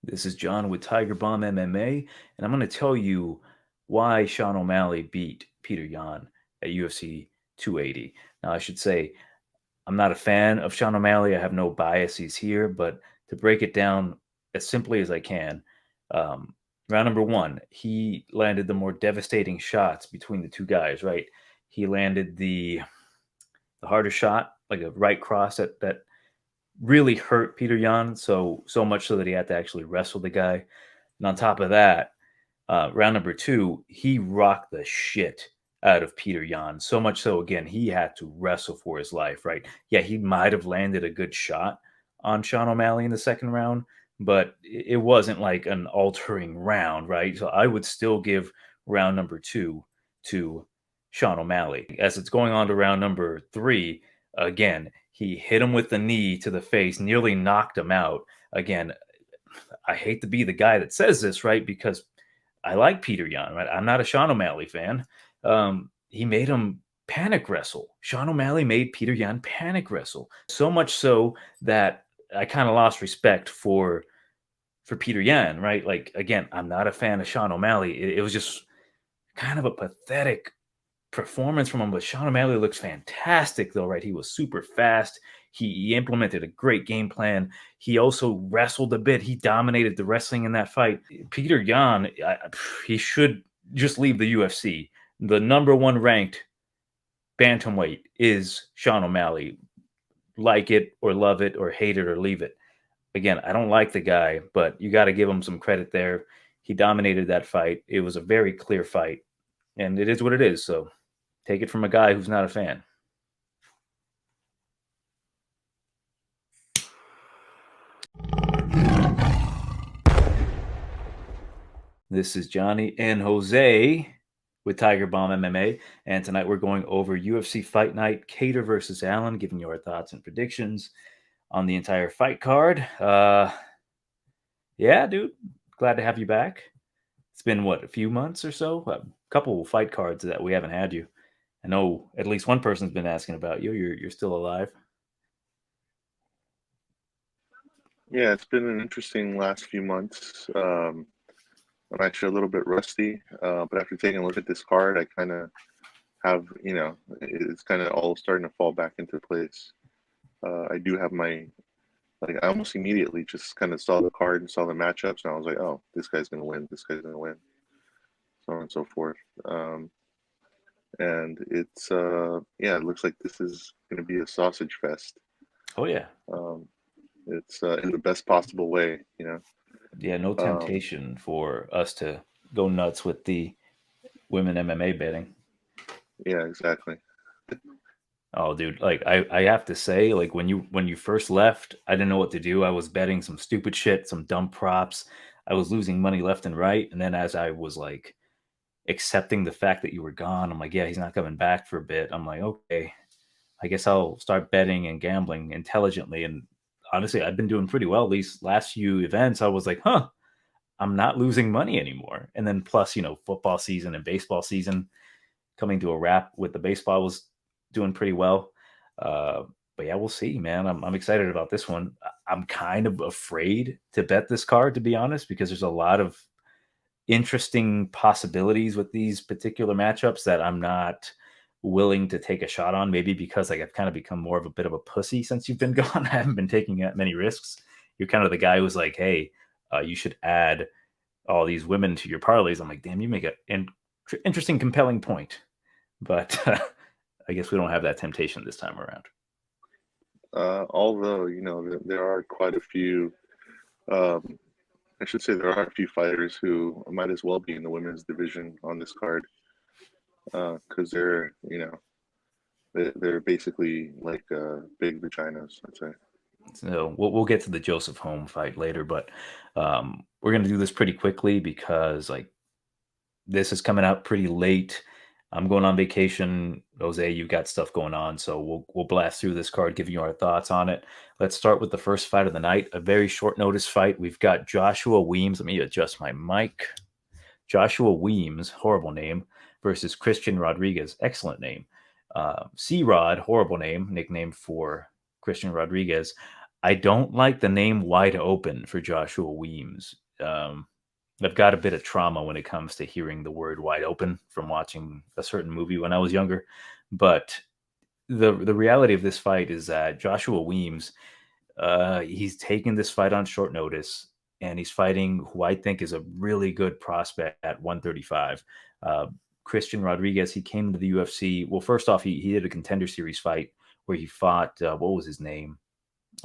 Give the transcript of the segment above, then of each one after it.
This is John with Tiger Bomb MMA, and I'm going to tell you why Sean O'Malley beat Peter Yan at UFC 280. Now, I should say, I'm not a fan of Sean O'Malley. I have no biases here, but to break it down as simply as I can, um, round number one, he landed the more devastating shots between the two guys, right? He landed the harder shot, like a right cross that really hurt Peter Yan, so much so that he had to actually wrestle the guy. And on top of that, round number two, he rocked the shit out of Peter Yan. So much so, again, he had to wrestle for his life, right? Yeah, he might have landed a good shot on Sean O'Malley in the second round, but it wasn't like an altering round, right? So I would still give round number two to Sean O'Malley. As it's going on to round number three, again, he hit him with the knee to the face, nearly knocked him out. Again, I hate to be the guy that says this, right? Because I like Peter Yan, right? I'm not a Sean O'Malley fan. He made him panic wrestle. Sean O'Malley made Peter Yan panic wrestle. So much so that I kind of lost respect for Peter Yan, right? Like, again, I'm not a fan of Sean O'Malley. It was just kind of a pathetic performance from him, but Sean O'Malley looks fantastic, though, right? He was super fast. He implemented a great game plan. He also wrestled a bit. He dominated the wrestling in that fight. Peter Yan, he should just leave the UFC. The number one ranked bantamweight is Sean O'Malley. Like it or love it or hate it or leave it. Again, I don't like the guy, but you got to give him some credit there. He dominated that fight. It was a very clear fight, and it is what it is. So take it from a guy who's not a fan. This is Johnny and Jose with Tiger Bomb MMA, and tonight we're going over UFC Fight Night, Kattar versus Allen, giving you our thoughts and predictions on the entire fight card. Yeah, dude, glad to have you back. It's been what, a few months or so? A couple fight cards that we haven't had you. I know at least one person's been asking about you. You're still alive. Yeah, it's been an interesting last few months. I'm actually a little bit rusty, but after taking a look at this card, I kind of have, it's kind of all starting to fall back into place. I do have like, I almost immediately just kind of saw the card and saw the matchups, and I was like, oh, this guy's going to win, this guy's going to win, so on and so forth. And it looks like this is going to be a sausage fest. Oh, yeah. It's in the best possible way, Yeah, no Um, temptation for us to go nuts with the women MMA betting. yeah, exactly. Oh, dude, like I have to say, like when you first left, I didn't know what to do. I was betting some stupid shit, some dumb props. I was losing money left and right. And then as I was like accepting the fact that you were gone, I'm like, yeah, he's not coming back for a bit. I'm like, okay, I guess I'll start betting and gambling intelligently. And honestly, I've been doing pretty well these last few events. I was like, huh, I'm not losing money anymore. And then plus, football season and baseball season coming to a wrap with the baseball was doing pretty well. Uh, but yeah, we'll see, man. I'm excited about this one. I'm kind of afraid to bet this card, to be honest, because there's a lot of interesting possibilities with these particular matchups that I'm not willing to take a shot on. Maybe because like I've kind of become more of a bit of a pussy since you've been gone. I haven't been taking that many risks. You're kind of the guy who's like, hey, you should add all these women to your parlays. I'm like, damn, you make an interesting, compelling point. But I guess we don't have that temptation this time around. Although, there are quite a few, um, I should say there are a few fighters who might as well be in the women's division on this card, because they're basically like big vaginas, I'd say. So we'll get to the Joseph Holmes fight later, but we're gonna do this pretty quickly because like this is coming out pretty late. I'm going on vacation. Jose, you've got stuff going on, so we'll blast through this card, giving you our thoughts on it. Let's start with the first fight of the night, a very short notice fight. We've got Joshua Weems. Let me adjust my mic. Joshua Weems, horrible name, versus Christian Rodriguez, excellent name. C Rod, horrible name, nickname for Christian Rodriguez. I don't like the name Wide Open for Joshua Weems. I've got a bit of trauma when it comes to hearing the word wide open from watching a certain movie when I was younger. But the reality of this fight is that Joshua Weems, he's taking this fight on short notice, and he's fighting who I think is a really good prospect at 135. Uh, Christian Rodriguez, he came to the UFC. Well, first off, he did a contender series fight where he fought, what was his name?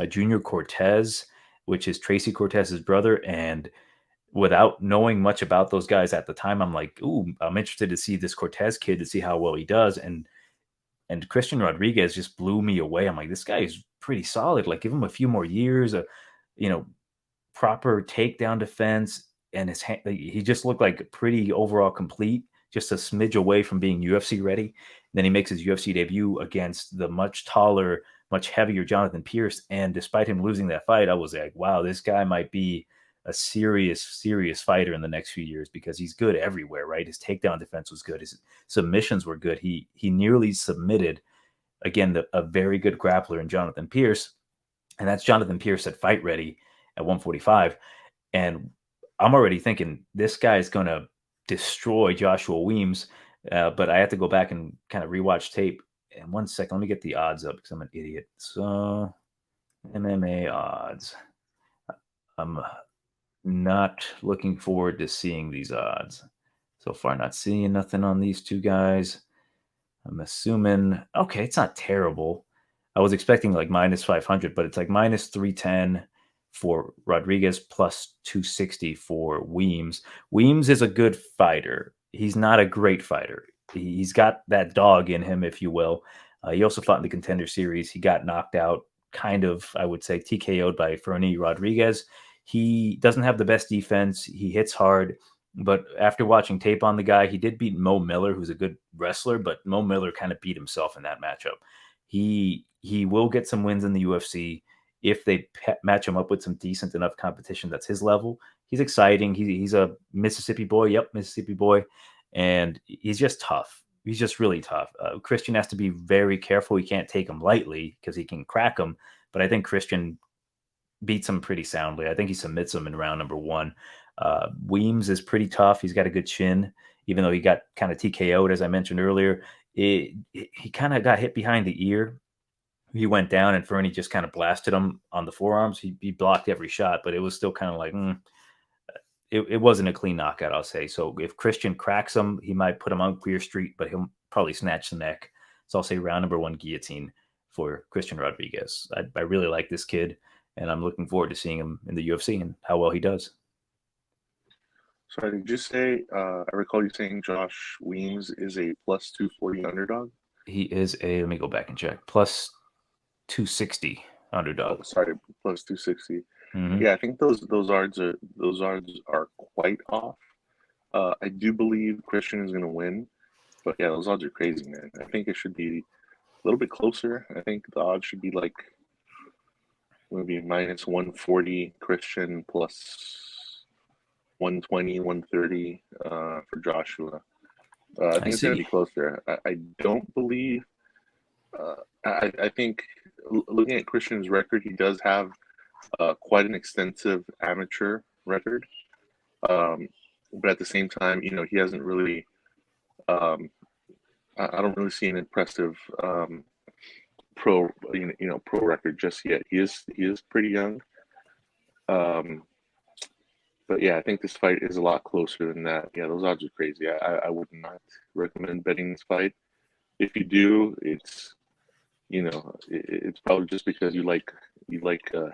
Junior Cortez, which is Tracy Cortez's brother. And without knowing much about those guys at the time, I'm like, ooh, I'm interested to see this Cortez kid to see how well he does. And Christian Rodriguez just blew me away. I'm like, this guy is pretty solid. Like, give him a few more years, you know, proper takedown defense, and he just looked like pretty overall complete, just a smidge away from being UFC ready. And then he makes his UFC debut against the much taller, much heavier Jonathan Pierce, and despite him losing that fight, I was like, wow, this guy might be a serious fighter in the next few years because he's good everywhere, right? His takedown defense was good. His submissions were good. He nearly submitted, again, a very good grappler in Jonathan Pierce, and that's Jonathan Pierce at fight ready at 145. And I'm already thinking this guy is going to destroy Joshua Weems, but I have to go back and kind of rewatch tape. And 1 second, let me get the odds up because I'm an idiot. So MMA odds. I'm not looking forward to seeing these odds. So far, not seeing nothing on these two guys. I'm assuming, okay, it's not terrible. I was expecting like minus 500, but it's like minus 310 for Rodriguez, plus 260 for Weems. Weems is a good fighter. He's not a great fighter. He's got that dog in him, if you will. He also fought in the Contender Series. He got knocked out, kind of, I would say, TKO'd by Fernie Rodriguez. He doesn't have the best defense. He hits hard. But after watching tape on the guy, he did beat Mo Miller, who's a good wrestler, but Mo Miller kind of beat himself in that matchup. He will get some wins in the UFC if they match him up with some decent enough competition that's his level. He's exciting. He's a Mississippi boy. Yep, Mississippi boy. And he's just tough. He's just really tough. Christian has to be very careful. He can't take him lightly because he can crack him. But I think Christian beats him pretty soundly. I think he submits him in round number 1. Weems is pretty tough. He's got a good chin, even though he got kind of TKO'd, as I mentioned earlier. He kind of got hit behind the ear. He went down, and Fernie just kind of blasted him on the forearms. He blocked every shot, but it was still kind of like, it wasn't a clean knockout, I'll say. So if Christian cracks him, he might put him on Clear Street, but he'll probably snatch the neck. So I'll say round number 1 guillotine for Christian Rodriguez. I really like this kid, and I'm looking forward to seeing him in the UFC and how well he does. So did you say, I recall you saying Josh Weems is a plus 240 underdog? He is let me go back and check, plus 260 underdog. Oh, sorry, plus 260. Mm-hmm. Yeah, I think those odds are quite off. I do believe Christian is going to win, but yeah, those odds are crazy, man. I think it should be a little bit closer. I think the odds should be like maybe minus 140 Christian, plus 120, 130 for Joshua. I think it's going to be closer. I don't believe. I think looking at Christian's record, he does have quite an extensive amateur record. But at the same time, he hasn't really. I don't really see an impressive pro record just yet. He is pretty young. But yeah, I think this fight is a lot closer than that. Yeah, those odds are crazy. I would not recommend betting this fight. If you do, it's it's probably just because you like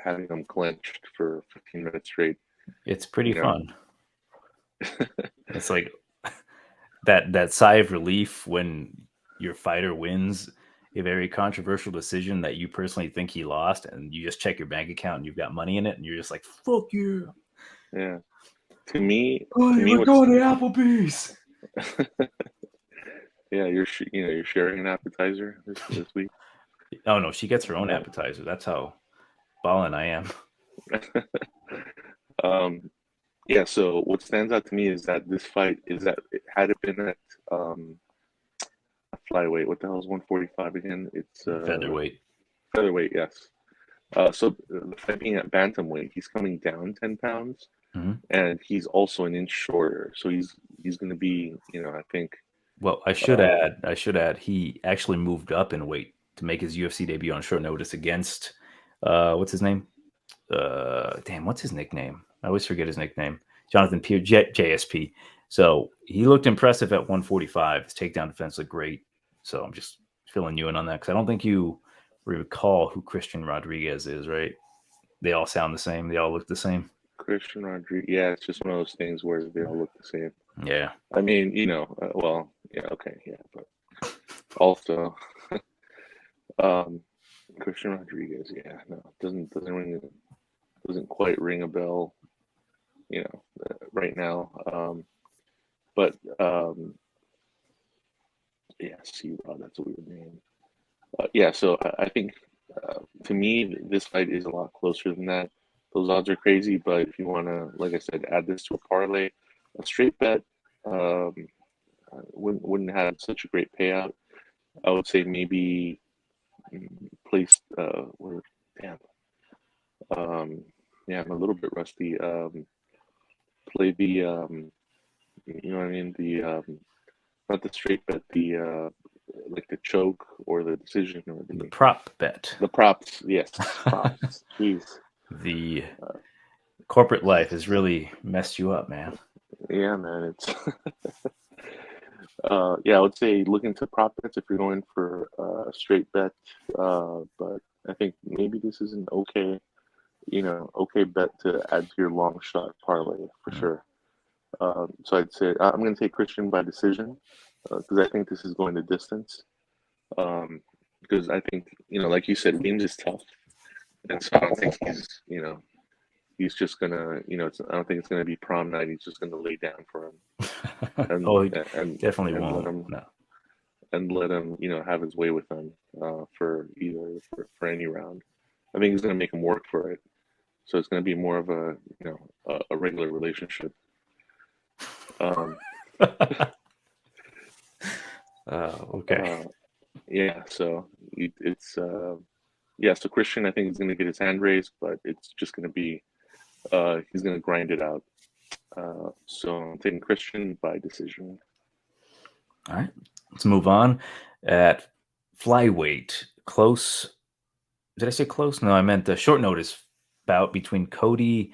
having them clenched for 15 minutes straight. It's pretty fun. It's like that sigh of relief when your fighter wins a very controversial decision that you personally think he lost, and you just check your bank account and you've got money in it, and you're just like, "Fuck you!" Yeah. To me, we're going to Applebee's. Yeah, you're sharing an appetizer this week. Oh no, she gets her own appetizer. That's how ballin' I am. Yeah. So what stands out to me is that this fight had it been at flyweight. What the hell is 145 again? It's featherweight. Featherweight, yes. So the fight being at bantamweight, he's coming down 10 pounds, Mhm. and he's also an inch shorter. So he's going to be, I think. Well, Uh, I should add, he actually moved up in weight to make his UFC debut on short notice against, what's his name? Damn, what's his nickname? I always forget his nickname. Jonathan Pierre, JSP. So he looked impressive at 145. His takedown defense looked great. So I'm just filling you in on that because I don't think you recall who Christian Rodriguez is, right? They all sound the same. They all look the same. Christian Rodriguez. Yeah, it's just one of those things where they all look the same. Yeah. I mean, well, yeah, okay, yeah, but also, um, Christian Rodriguez. Yeah, no, doesn't quite ring a bell, right now. But yeah, C-Rod, that's a weird name. Yeah, so I think to me, this fight is a lot closer than that. Those odds are crazy, but if you want to, like I said, add this to a parlay, a straight bet um, wouldn't have such a great payout. I would say maybe place where, damn, um, yeah, I'm a little bit rusty. Play the, you know what I mean, the not the straight bet, the like the choke or the decision or The prop bet. the props. Yes, props. Jeez. The corporate life has really messed you up, man. Yeah, man. It's yeah. I would say look into prop bets if you're going for a straight bet. But I think maybe this is an okay bet to add to your long shot parlay for Mm. sure. So I'd say I'm going to take Christian by decision because I think this is going the distance. Because I think like you said, Weems is tough, and so I don't think he's just gonna, I don't think it's gonna be prom night. He's just gonna lay down for him and Oh, he and definitely and let won't. him No. have his way with him for for any round. I think he's gonna make him work for it. So it's gonna be more of a a regular relationship. Um, Okay. yeah. So it's yeah. So Christian, I think he's gonna get his hand raised, but it's just gonna be he's gonna grind it out. So I'm taking Christian by decision. All right. Let's move on. At flyweight, close. Did I say close? No, I meant the short notice bout between Cody.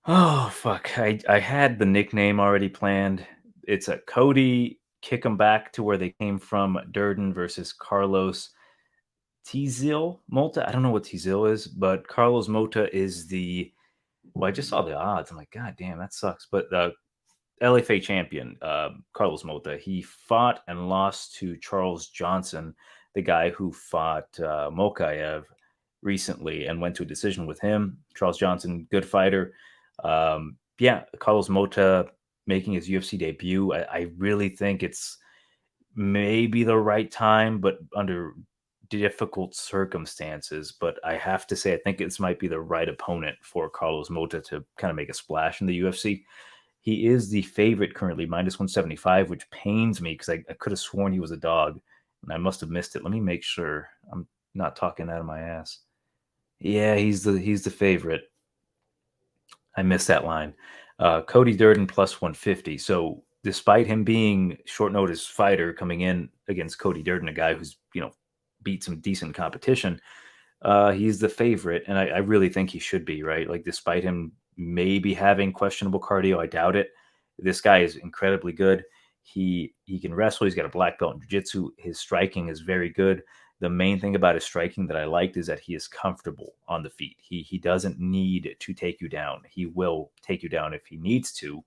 Oh, fuck. I had the nickname already planned. It's a Cody kick them back to where they came from. Durden versus Carlos Tizil Mota. I don't know what Tizil is, but Carlos Mota is the. Well, I just saw the odds. I'm like, God damn, that sucks. But the LFA champion, Carlos Mota, he fought and lost to Charles Johnson, the guy who fought Mokaev recently and went to a decision with him. Charles Johnson, good fighter. Yeah, Carlos Mota making his UFC debut. I really think it's maybe the right time, but under difficult circumstances. But I have to say, I think this might be the right opponent for Carlos Mota to kind of make a splash in the UFC. He is the favorite currently, minus 175, which pains me because I could have sworn he was a dog and I must have missed it. Let me make sure I'm not talking out of my ass. Yeah, he's the favorite. I missed that line. Cody Durden plus 150. So despite him being short notice fighter coming in against Cody Durden, a guy who's beat some decent competition, he's the favorite, and I really think he should be, right? Like, despite him maybe having questionable cardio, I doubt it. This guy is incredibly good. He can wrestle. He's got a black belt in jiu-jitsu. His striking is very good. The main thing about his striking that I liked is that he is comfortable on the feet. He doesn't need to take you down. He will take you down if he needs to.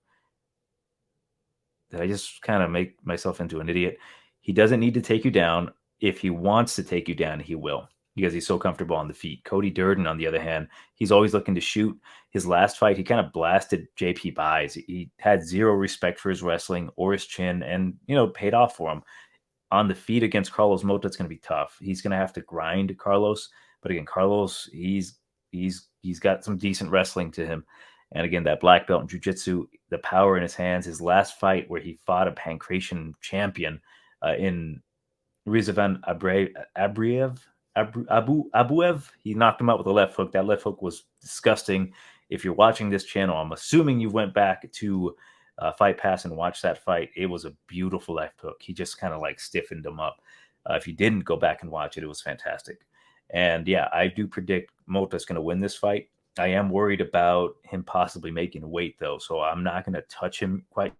Did I just kind of make myself into an idiot? He doesn't need to take you down. If he wants to take you down, he will because he's so comfortable on the feet. Cody Durden, on the other hand, he's always looking to shoot. His last fight, he kind of blasted JP Buys. He had zero respect for his wrestling or his chin, and paid off for him. On the feet against Carlos Mota, it's going to be tough. He's going to have to grind Carlos, but again, Carlos, he's got some decent wrestling to him. And again, that black belt in jiu-jitsu, the power in his hands. His last fight where he fought a Pancratian champion in Rizvan Abriev. Abuev. He knocked him out with a left hook. That left hook was disgusting. If you're watching this channel, I'm assuming you went back to Fight Pass and watched that fight. It was a beautiful left hook. He just kind of like stiffened him up. If you didn't go back and watch it, it was fantastic. And yeah, I do predict Mota's going to win this fight. I am worried about him possibly making weight though, so I'm not going to touch him quite.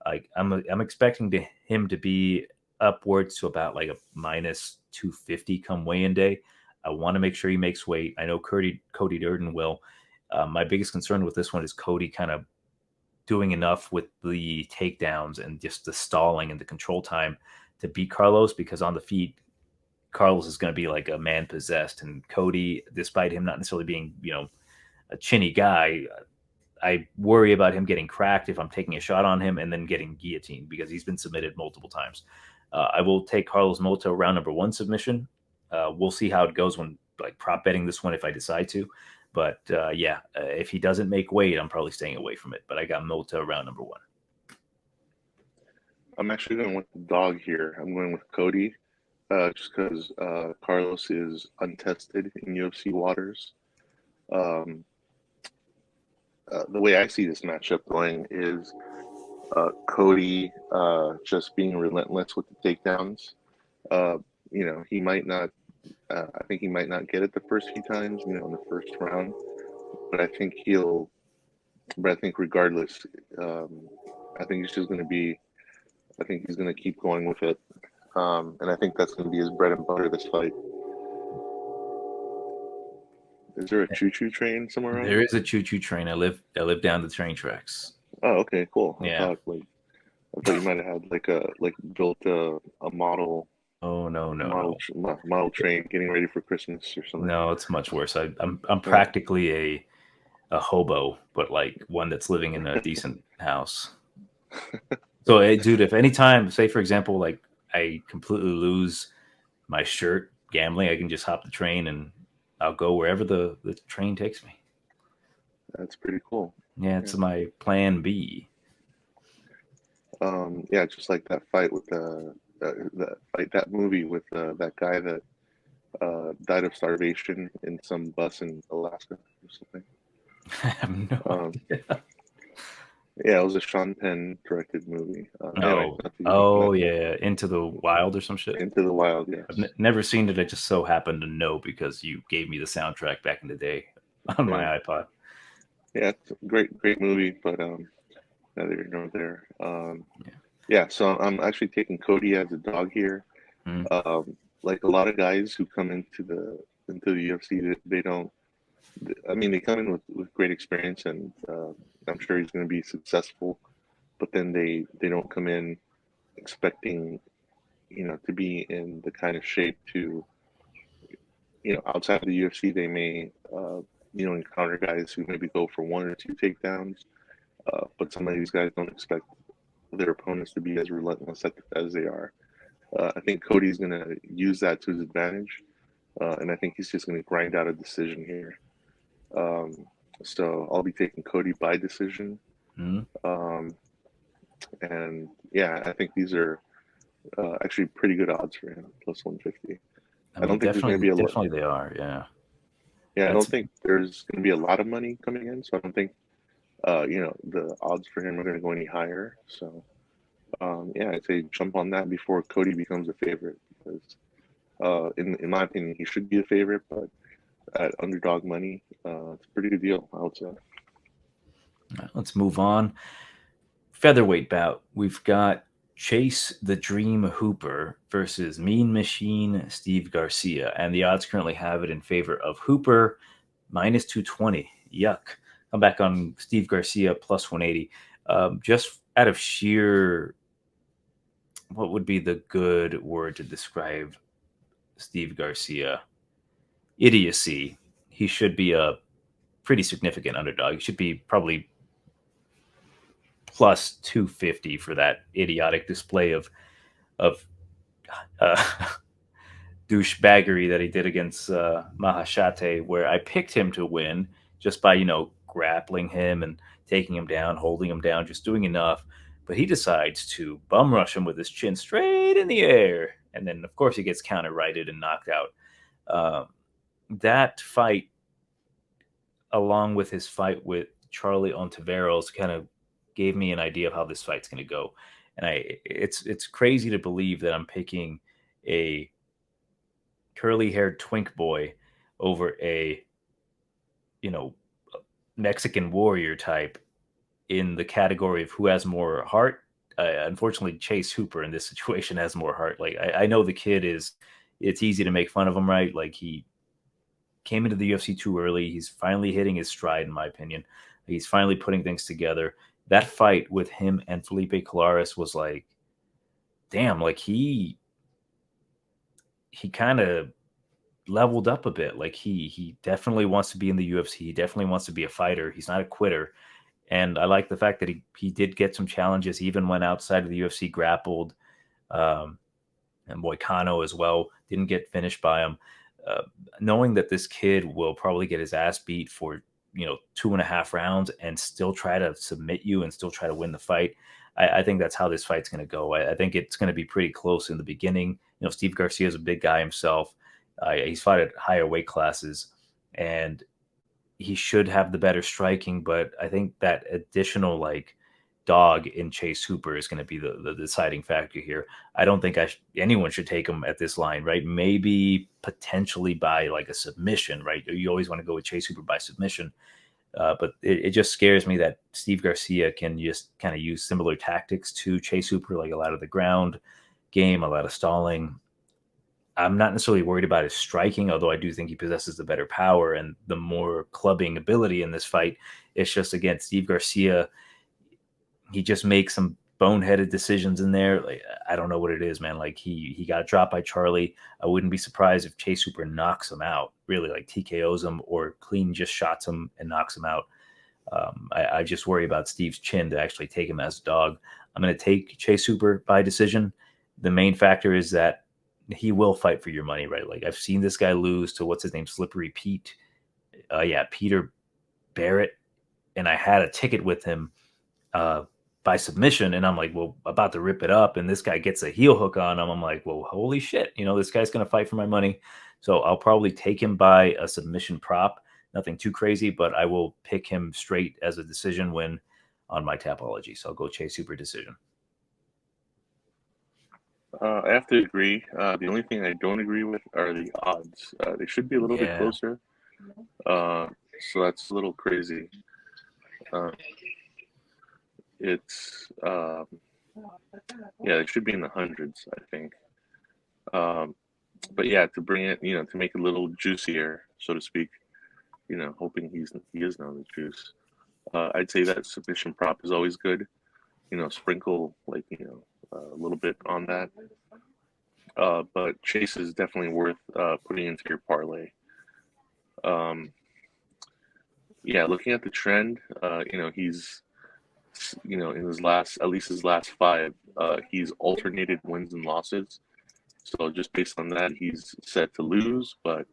Like I'm expecting him to be upwards to about like a minus 250 come weigh-in day. I want to make sure he makes weight. I know Cody Durden will. My biggest concern with this one is Cody kind of doing enough with the takedowns and just the stalling and the control time to beat Carlos, because on the feet, Carlos is going to be like a man possessed. And Cody, despite him not necessarily being, a chinny guy, I worry about him getting cracked if I'm taking a shot on him and then getting guillotined, because he's been submitted multiple times. I will take Carlos Mota round number 1 submission. We'll see how it goes when like prop betting this one if I decide to. But if he doesn't make weight, I'm probably staying away from it. But I got Mota round number 1. I'm actually going with the dog here. I'm going with Cody, just because Carlos is untested in UFC waters. The way I see this matchup going is Cody just being relentless with the takedowns. He might not. I think he might not get it the first few times, in the first round. But I think he'll. But I think regardless, I think he's just going to be. I think he's going to keep going with it, and I think that's going to be his bread and butter this fight. Is there a choo-choo train somewhere around? There is a choo-choo train. I live down the train tracks. Oh, okay, cool. Yeah. I thought you might have had built a model. Oh no. Model train getting ready for Christmas or something. No, it's much worse. I'm practically a hobo, but like one that's living in a decent house. So, hey, dude, if anytime, say for example, like I completely lose my shirt gambling, I can just hop the train and I'll go wherever the train takes me. That's pretty cool. Yeah, it's my plan B. Just like that fight with that movie with that guy that died of starvation in some bus in Alaska or something. I have no idea. Yeah, it was a Sean Penn directed movie. Into the Wild or some shit. Into the Wild, yes. I've never seen it. I just so happened to know because you gave me the soundtrack back in the day on my iPod. Yeah, it's a great movie, but neither here nor there. So I'm actually taking Cody as a dog here. Like a lot of guys who come into the UFC, they don't. I mean, they come in with great experience, and I'm sure he's going to be successful. But then they don't come in expecting, to be in the kind of shape to, outside of the UFC, they may, encounter guys who maybe go for 1 or 2 takedowns. But some of these guys don't expect their opponents to be as relentless as they are. I think Cody's going to use that to his advantage, and I think he's just going to grind out a decision here. So I'll be taking Cody by decision. And yeah, I think these are actually pretty good odds for him, plus 150. I don't think there's going to be a lot. Definitely they are, yeah. Yeah, I don't think there's going to be a lot of money coming in, so I don't think the odds for him are going to go any higher. So I'd say jump on that before Cody becomes a favorite, because in my opinion, he should be a favorite, but at underdog money, it's a pretty good deal, I would say. All right, let's move on. Featherweight bout. We've got Chase the Dream Hooper versus Mean Machine Steve Garcia, and the odds currently have it in favor of Hooper, minus 220. Yuck. I'm back on Steve Garcia, plus 180. Just out of sheer, what would be the good word to describe Steve Garcia? Idiocy. He should be a pretty significant underdog. He should be probably plus 250 for that idiotic display of douchebaggery that he did against Mahashate, where I picked him to win just by, grappling him and taking him down, holding him down, just doing enough. But he decides to bum rush him with his chin straight in the air. And then, of course, he gets counter-righted and knocked out. That fight, along with his fight with Charlie Ontiveros, kind of gave me an idea of how this fight's going to go. And it's crazy to believe that I'm picking a curly-haired twink boy over a Mexican warrior type in the category of who has more heart. Unfortunately, Chase Hooper in this situation has more heart. Like I know the kid is, it's easy to make fun of him, right? Like he came into the UFC too early. He's finally hitting his stride, in my opinion. He's finally putting things together. That fight with him and Felipe Colares was like, damn, like he kind of leveled up a bit. Like he definitely wants to be in the UFC. He definitely wants to be a fighter. He's not a quitter. And I like the fact that he did get some challenges. He even went outside of the UFC, grappled, and Moicano as well. Didn't get finished by him. Knowing that this kid will probably get his ass beat for 2.5 rounds and still try to submit you and still try to win the fight, I think that's how this fight's going to go. I think it's going to be pretty close in the beginning. Steve Garcia is a big guy himself. He's fought at higher weight classes, and he should have the better striking. But I think that additional dog in Chase Hooper is going to be the deciding factor here. I don't think anyone should take him at this line, right? Maybe potentially by a submission, right? You always want to go with Chase Hooper by submission. But it just scares me that Steve Garcia can just kind of use similar tactics to Chase Hooper, like a lot of the ground game, a lot of stalling. I'm not necessarily worried about his striking, although I do think he possesses the better power and the more clubbing ability in this fight. It's just, again, Steve Garcia, he just makes some boneheaded decisions in there. I don't know what it is, man. He got dropped by Charlie. I wouldn't be surprised if Chase Hooper knocks him out, really, TKOs him, or clean just shots him and knocks him out. I just worry about Steve's chin to actually take him as a dog. I'm going to take Chase Hooper by decision. The main factor is that he will fight for your money, right? I've seen this guy lose to what's his name, Slippery Pete. Peter Barrett, and I had a ticket with him by submission, and I'm like, well, about to rip it up, and this guy gets a heel hook on him. I'm like, well, holy shit, this guy's gonna fight for my money. So I'll probably take him by a submission prop, nothing too crazy, but I will pick him straight as a decision win on my Tapology. So I'll go Chase Hooper decision. I have to agree. The only thing I don't agree with are the odds. They should be a little bit closer. So that's a little crazy. It's they should be in the hundreds, I think. But yeah, to bring it, to make it a little juicier, so to speak, hoping he is known the juice. I'd say that submission prop is always good. Sprinkle a little bit on that. But Chase is definitely worth putting into your parlay. Looking at the trend, he's in his last 5, he's alternated wins and losses. So just based on that, he's set to lose. But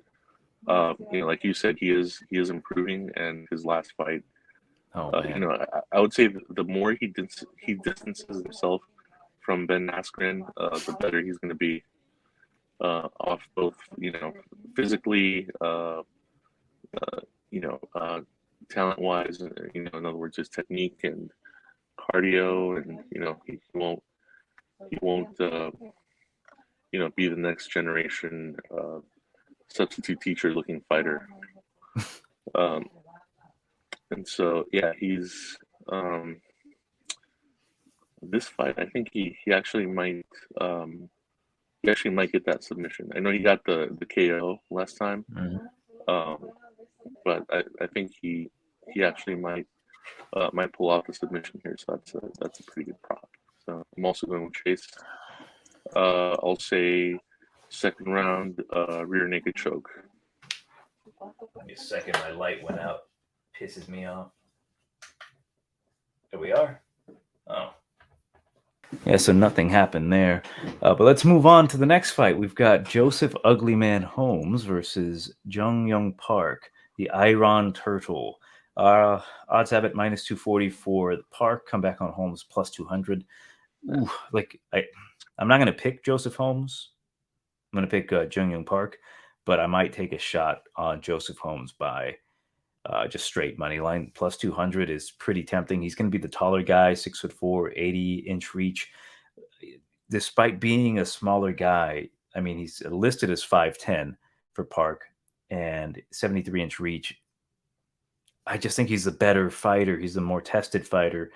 like you said, he is improving, and his last fight. I would say the more he distances himself from Ben Askren, the better he's going to be off both, physically, talent-wise, in other words, his technique and cardio, and he won't be the next generation substitute teacher-looking fighter. And so, he's this fight. I think he actually might get that submission. I know he got the KO last time, but I think he actually might pull off the submission here. So that's a pretty good prop. So I'm also going with Chase. I'll say second round rear naked choke. Give me a second. My light went out. Pisses me off. There we are. Oh. Yeah, so nothing happened there. But let's move on to the next fight. We've got Joseph Uglyman Holmes versus Jung Young Park, the Iron Turtle. Odds have it -240 for the Park. Come back on Holmes +200. Ooh, I'm not going to pick Joseph Holmes. I'm going to pick Jung Young Park. but I might take a shot on Joseph Holmes by just straight money line. Plus 200 is pretty tempting. He's going to be the taller guy, 6'4", 80-inch reach. Despite being a smaller guy, I mean, he's listed as 5'10" for Park and 73-inch reach. I just think he's the better fighter. He's the more tested fighter.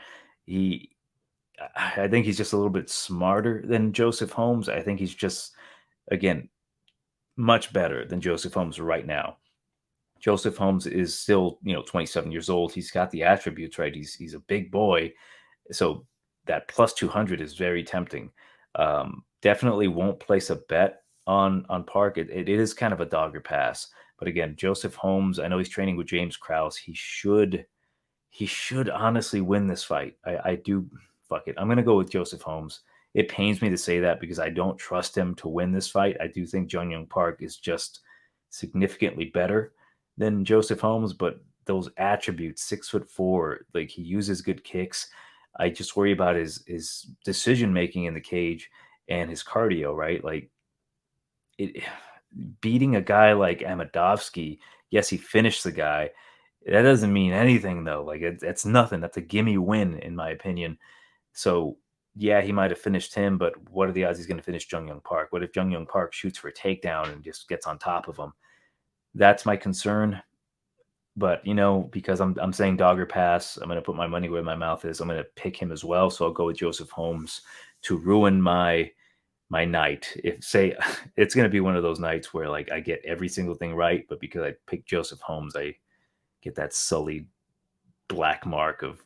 I think he's just a little bit smarter than Joseph Holmes. I think he's just, again, much better than Joseph Holmes right now. Joseph Holmes is still, 27 years old. He's got the attributes, right? He's a big boy. So that plus 200 is very tempting. Definitely won't place a bet on Park. It is kind of a dogger pass. But again, Joseph Holmes, I know he's training with James Krause. He should honestly win this fight. I do. Fuck it. I'm going to go with Joseph Holmes. It pains me to say that because I don't trust him to win this fight. I do think Jung Young Park is just significantly better than Joseph Holmes, but those attributes, 6'4", like he uses good kicks. I just worry about his decision making in the cage and his cardio, right? Like beating a guy like Amadovsky, yes, he finished the guy. That doesn't mean anything though. Like it's nothing. That's a gimme win in my opinion. So yeah, he might have finished him, but what are the odds he's going to finish Jung Young Park? What if Jung Young Park shoots for a takedown and just gets on top of him? That's my concern. But because I'm saying dogger pass, I'm going to put my money where my mouth is. I'm going to pick him as well. So I'll go with Joseph Holmes to ruin my night. If say it's going to be one of those nights where like I get every single thing right, but because I picked Joseph Holmes, I get that sullied black mark of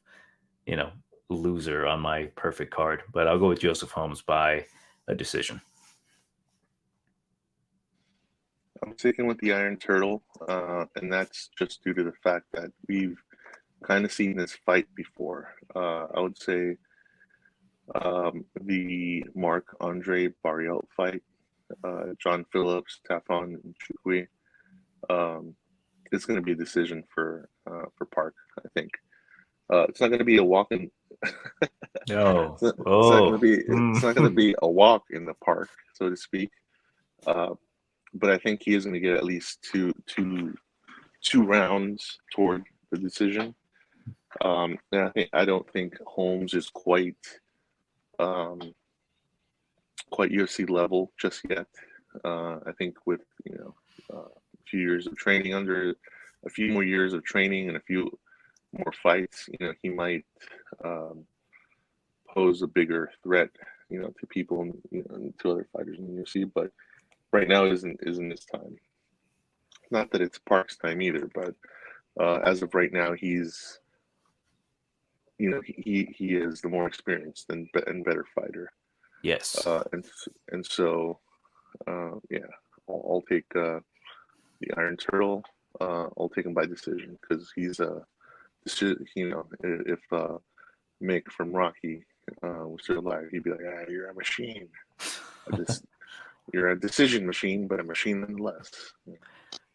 loser on my perfect card. But I'll go with Joseph Holmes by a decision. I'm sticking with the Iron Turtle, and that's just due to the fact that we've kind of seen this fight before. I would say the Marc-Andre Barriault fight, John Phillips, Tafon, and Chukwi. It's going to be a decision for Park, I think. It's not going to be a walk in. No, it's not going to be a walk in the park, so to speak. But I think he is going to get at least two rounds toward the decision. And I don't think Holmes is quite UFC level just yet. I think with a few years of training, under a few more years of training and a few more fights, he might pose a bigger threat, to people and to other fighters in the UFC. But right now isn't his time. Not that it's Park's time either, but as of right now, he's he is the more experienced and better fighter. Yes. And so yeah, I'll take the Iron Turtle. I'll take him by decision because he's if Mick from Rocky was still alive, he'd be like, you're a machine. You're a decision machine, but a machine nonetheless.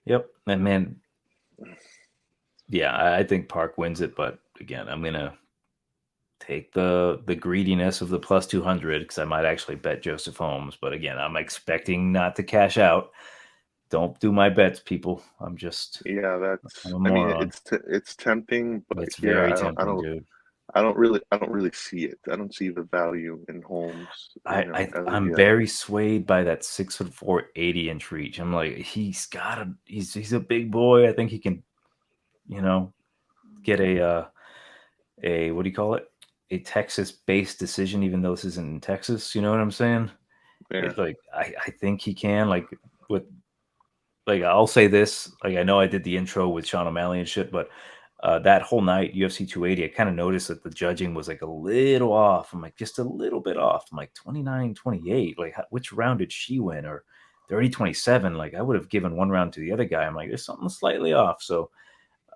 Yep. And man, yeah, I think Park wins it, but again, I'm gonna take the greediness of the plus 200 because I might actually bet Joseph Holmes. But again, I'm expecting not to cash out. Don't do my bets, people. I'm just it's tempting, but it's very tempting, dude. I don't really see it. I don't see the value in Holmes. I'm very swayed by that 6'4", 80-inch reach. I'm like, he's a big boy. I think he can, get a what do you call it? A Texas-based decision, even though this isn't in Texas. You know what I'm saying? Yeah. It's like I think he can. I'll say this. Like I know I did the intro with Sean O'Malley and shit, but that whole night, UFC 280, I kind of noticed that the judging was like a little off. I'm like, just a little bit off. I'm like 29-28. Like, which round did she win? Or 30-27? Like, I would have given one round to the other guy. I'm like, there's something slightly off. So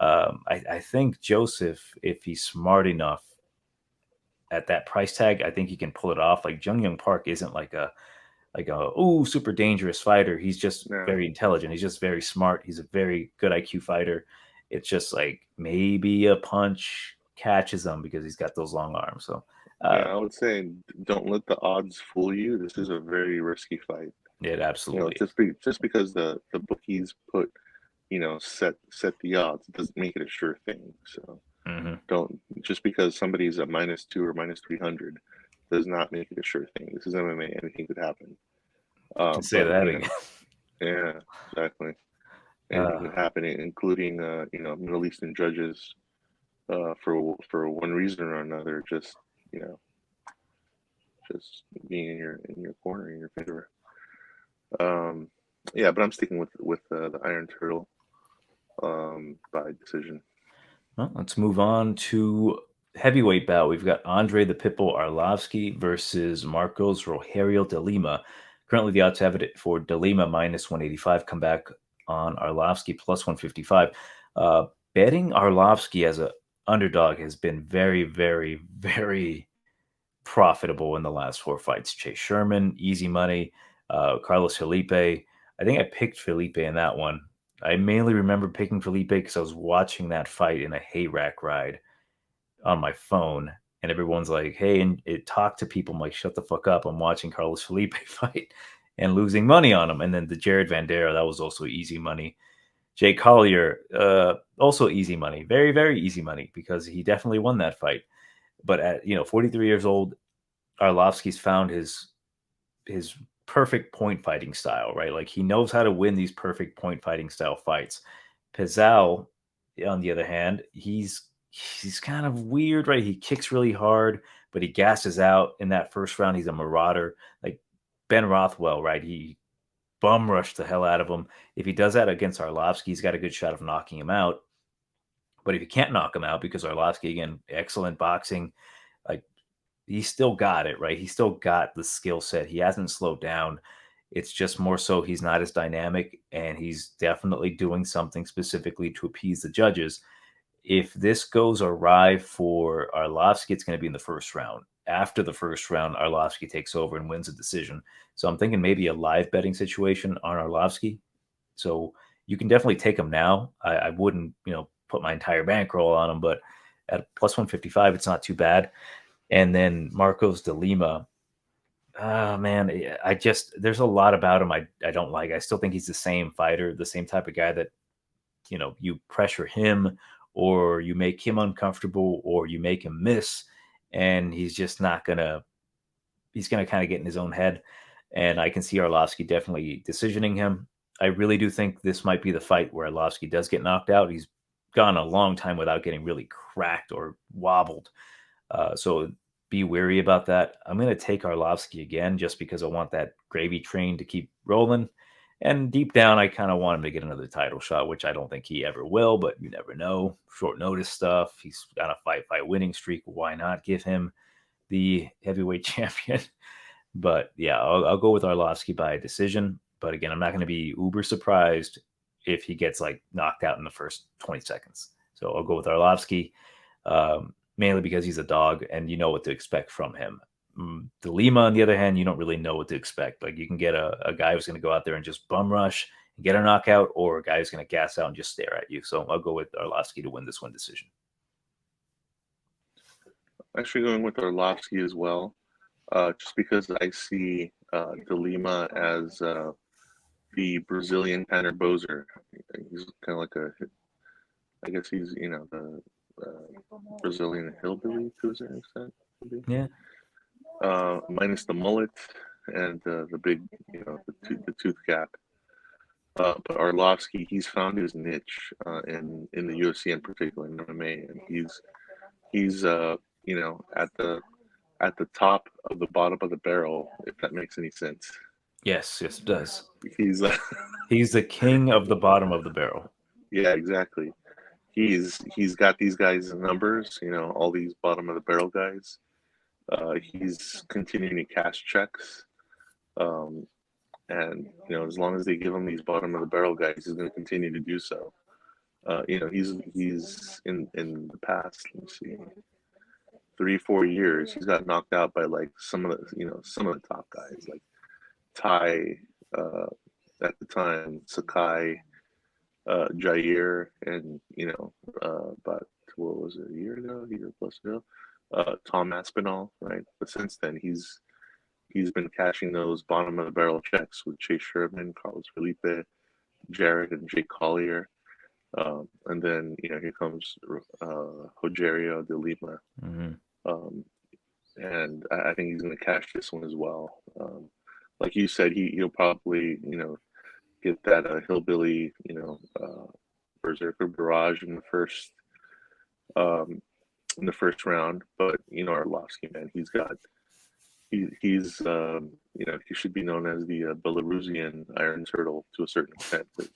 I think Joseph, if he's smart enough at that price tag, I think he can pull it off. Like, Jung Young Park isn't like a super dangerous fighter. He's just very intelligent. He's just very smart. He's a very good IQ fighter. It's just like maybe a punch catches him because he's got those long arms. So I would say don't let the odds fool you. This is a very risky fight. It You know, absolutely is. just because the bookies put, set the odds doesn't make it a sure thing. So Hmm. don't just because somebody's a -2 or -300 does not make it a sure thing. This is MMA; anything could happen. Can say But that again. yeah, exactly. Anything Uh, could happen, including Middle Eastern judges for one reason or another, you know just being in your corner, in your favor. Um, yeah, but I'm sticking with the Iron Turtle by decision. well, let's move on to heavyweight bout. We've got Andre the Pitbull Arlovski versus Marcos Rogerio de Lima. Currently, the odds have it for de Lima -185. Come back on Arlovski +155. Betting Arlovski as a underdog has been very, very, very profitable in the last four fights. Chase Sherman, easy money. Carlos Felipe. I think I picked Felipe in that one. I mainly remember picking Felipe because I was watching that fight in a hayrack ride on my phone, and everyone's like, "Hey," and it talked to people. I'm like, "Shut the fuck up! I'm watching Carlos Felipe fight and losing money on him." And then the Jared Vanderaa, that was also easy money. Jay Collier, also easy money, very very easy money because he definitely won that fight. But at 43 years old, Arlovski's found his perfect point fighting style, right? Like he knows how to win these perfect point fighting style fights. Pizal, on the other hand, he's kind of weird, right? He kicks really hard, but he gasses out in that first round. He's a marauder, like Ben Rothwell, right? He bum rushed the hell out of him. If he does that against Arlovski, he's got a good shot of knocking him out. But if you can't knock him out, because Arlovski, again, excellent boxing, like he's still got it, right? He's still got the skill set. He hasn't slowed down. It's just more so he's not as dynamic, and he's definitely doing something specifically to appease the judges. If this goes awry for Arlovski, it's going to be in the first round. After the first round, Arlovski takes over and wins a decision. So I'm thinking maybe a live betting situation on Arlovski. So you can definitely take him now. I wouldn't, put my entire bankroll on him, but at +155, it's not too bad. And then Marcos de Lima. Man, I just there's a lot about him I don't like. I still think he's the same fighter, the same type of guy that you pressure him or you make him uncomfortable or you make him miss, and he's just not gonna. He's gonna kind of get in his own head, and I can see Arlovski definitely decisioning him. I really do think this might be the fight where Arlovski does get knocked out. He's gone a long time without getting really cracked or wobbled. So be wary about that. I'm going to take Arlovski again just because I want that gravy train to keep rolling. And deep down, I kind of want him to get another title shot, which I don't think he ever will, but you never know. Short notice stuff. He's got a fight winning streak. Why not give him the heavyweight champion? But yeah, I'll go with Arlovski by decision. But again, I'm not going to be uber surprised if he gets like knocked out in the first 20 seconds. So I'll go with Arlovski, mainly because he's a dog and you know what to expect from him. The Lima, on the other hand, you don't really know what to expect. Like you can get a guy who's going to go out there and just bum rush and get a knockout, or a guy who's going to gas out and just stare at you. So I'll go with Arlovski to win this one decision. Actually, going with Arlovski as well, just because I see De Lima as the Brazilian Tanner Bozer. He's kind of like I guess he's the Brazilian hillbilly to a certain extent. Maybe. Yeah. Minus the mullet and the big, the tooth gap. But Arlovski, he's found his niche in the UFC in particular, in MMA, and he's at the top of the bottom of the barrel, if that makes any sense. Yes, yes, it does. He's He's the king of the bottom of the barrel. yeah, exactly. He's got these guys' numbers, all these bottom of the barrel guys. He's continuing to cash checks, um, and as long as they give him these bottom of the barrel guys, he's going to continue to do so. He's in the past, let me see, 3-4 years, he's got knocked out by like some of the top guys like Ty, uh, at the time, Sakai, Jair, and about what was it, a year plus ago, Tom Aspinall, right? But since then, he's been cashing those bottom of the barrel checks with Chase Sherman, Carlos Felipe, Jared, and Jake Collier. And then, here comes Rogerio de Lima. And I think he's going to cash this one as well. Like you said, he'll probably, get that hillbilly, berserker barrage in the first round. But Arlovski, man, he's he should be known as the Belarusian Iron Turtle to a certain extent. But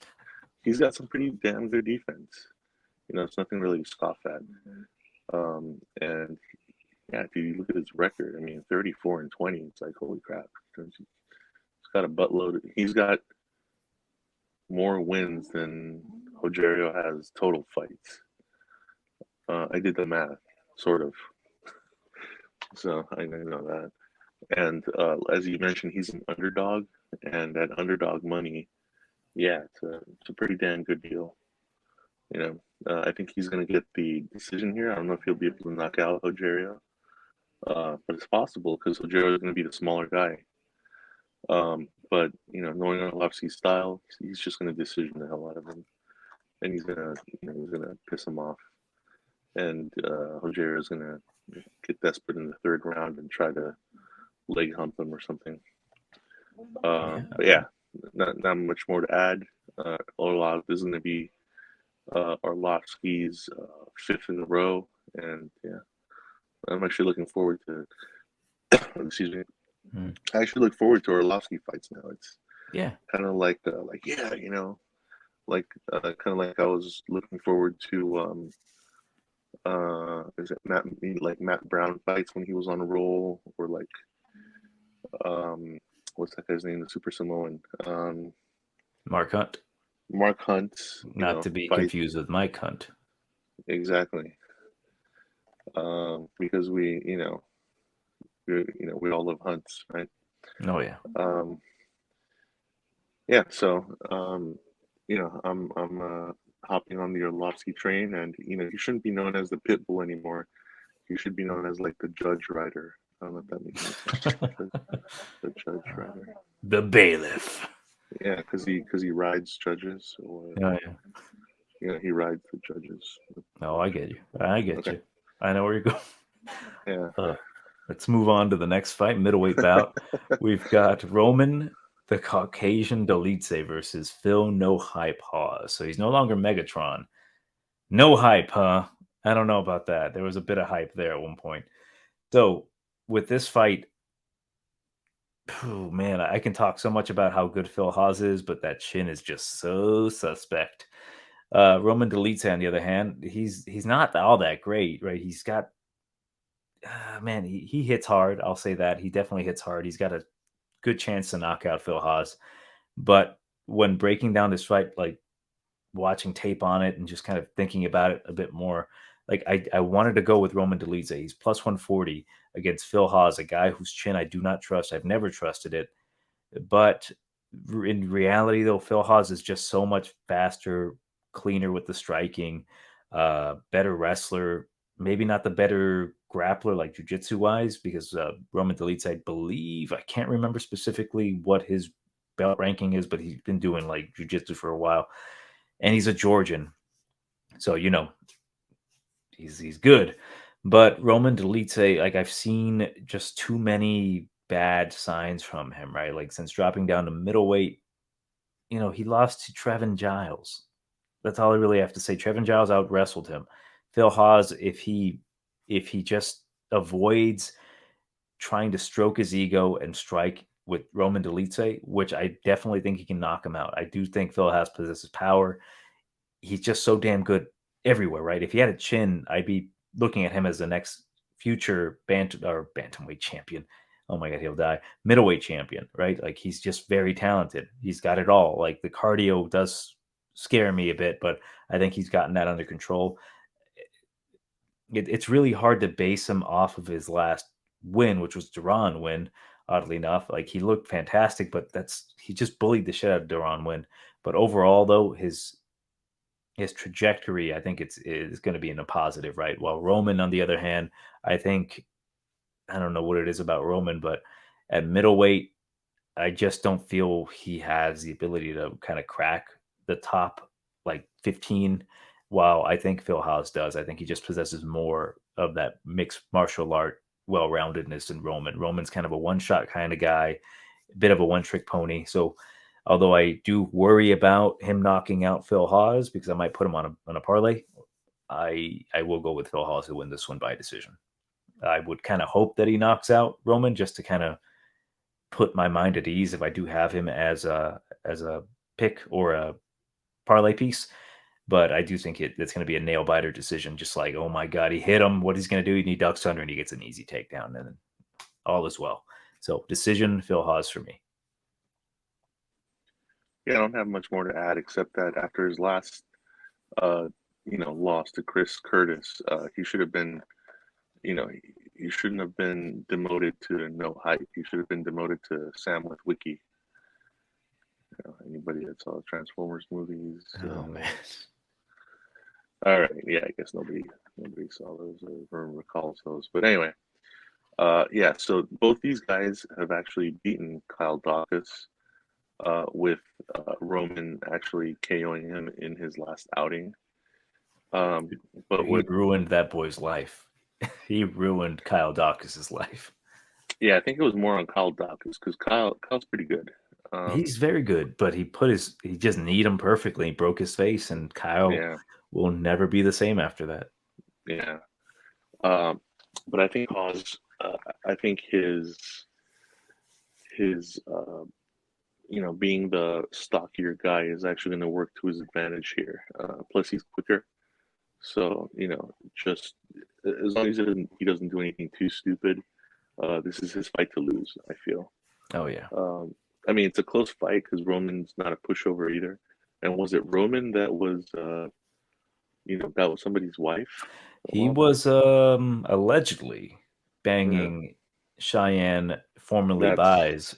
he's got some pretty damn good defense. It's nothing really to scoff at. And yeah, if you look at his record, 34-20. It's like, holy crap! He's got a buttload. He's got more wins than Rogerio has total fights. I did the math, sort of. So I know that. And as you mentioned, he's an underdog, and that underdog money, yeah, it's a pretty damn good deal. I think he's going to get the decision here. I don't know if he'll be able to knock out Rogerio, but it's possible because Rogerio is going to be the smaller guy. But knowing Arlovski's style, he's just going to decision the hell out of him, and he's gonna piss him off. And Rogerio is going to get desperate in the third round and try to leg hump him or something. But yeah, not much more to add. Orlov is going to be Arlovski's fifth in a row, and yeah, I'm actually looking forward to. Excuse me. I actually look forward to Arlovski fights now. It's kind of like kind of like I was looking forward to is it Matt Brown fights when he was on a roll, or like what's that guy's name, the Super Samoan, Mark Hunt. Mark Hunt, not to be confused with Mike Hunt. Exactly. Because we all love hunts, right? Oh yeah. Yeah. So I'm hopping on the Arlovski train, and he shouldn't be known as the pit bull anymore. He should be known as like the judge rider. I don't know if that makes sense. the judge rider. The bailiff. Yeah, because he rides judges, or he rides the judges. Oh, I get you. You. I know where you're going. Yeah. Let's move on to the next fight, middleweight bout. We've got Roman the Caucasian Dolidze versus Phil No Hype Hawes. So he's no longer Megatron. No hype, huh? I don't know about that. There was a bit of hype there at one point. So with this fight, oh man, I can talk so much about how good Phil Hawes is, but that chin is just so suspect. Roman Dolidze, on the other hand, he's not all that great, right? He's got, man, he hits hard. I'll say that. He definitely hits hard. He's got a good chance to knock out Phil Hawes. But when breaking down this fight, like watching tape on it and just kind of thinking about it a bit more, like I wanted to go with Roman Dolidze. He's plus 140 against Phil Hawes, a guy whose chin I do not trust. I've never trusted it. But in reality, though, Phil Hawes is just so much faster, cleaner with the striking, better wrestler, maybe not the better grappler like jiu-jitsu wise, because Roman Dolidze, I believe, I can't remember specifically what his belt ranking is, but he's been doing like jiu-jitsu for a while, and he's a Georgian, so he's good. But Roman Dolidze, like, I've seen just too many bad signs from him, right? Like, since dropping down to middleweight, he lost to Trevin Giles. That's all I really have to say. Trevin Giles out wrestled him. Phil Hawes, if he just avoids trying to stroke his ego and strike with Roman Dolidze, which I definitely think he can knock him out. I do think Phil Hawes possesses power. He's just so damn good everywhere, right? If he had a chin, I'd be looking at him as the next future bantamweight champion. Oh my God, he'll die. Middleweight champion, right? Like, he's just very talented. He's got it all. Like, the cardio does scare me a bit, but I think he's gotten that under control. It's really hard to base him off of his last win, which was Duran win, oddly enough. Like, he looked fantastic, but he just bullied the shit out of Duran win. But overall, though, his trajectory, I think is going to be in a positive, right? While Roman, on the other hand, I don't know what it is about Roman, but At middleweight, I just don't feel he has the ability to kind of crack the top like 15. While I think Phil Hawes does, I think he just possesses more of that mixed martial art well-roundedness than Roman. Roman's kind of a one-shot kind of guy, a bit of a one-trick pony. So, although I do worry about him knocking out Phil Hawes because I might put him on a parlay, I will go with Phil Hawes to win this one by decision. I would kind of hope that he knocks out Roman just to kind of put my mind at ease if I do have him as a pick or a parlay piece. But I do think it's going to be a nail biter decision. Just like, oh my god, he hit him. What he's going to do? He ducks under and he gets an easy takedown, and then all is well. So decision, Phil Hawes for me. Yeah, I don't have much more to add except that after his last, loss to Chris Curtis, he should have been, he shouldn't have been demoted to no hype. He should have been demoted to Sam with Wiki. Anybody that saw the Transformers movies? Oh man. All right, yeah, I guess nobody saw those or recalls those. But anyway, so both these guys have actually beaten Kyle Dawkins, with Roman actually KOing him in his last outing. But he ruined that boy's life. He ruined Kyle Dawkins' life. Yeah, I think it was more on Kyle Dawkins because Kyle's pretty good. He's very good, but he just kneed him perfectly. He broke his face, and Kyle will never be the same after that. Yeah. But I think Hawes, I think his being the stockier guy is actually going to work to his advantage here. Plus, he's quicker. So, just as long as he doesn't do anything too stupid, this is his fight to lose, I feel. Oh, yeah. I mean, it's a close fight because Roman's not a pushover either. And was it Roman that was, that was somebody's wife? He was allegedly banging Cheyenne, formerly Buys.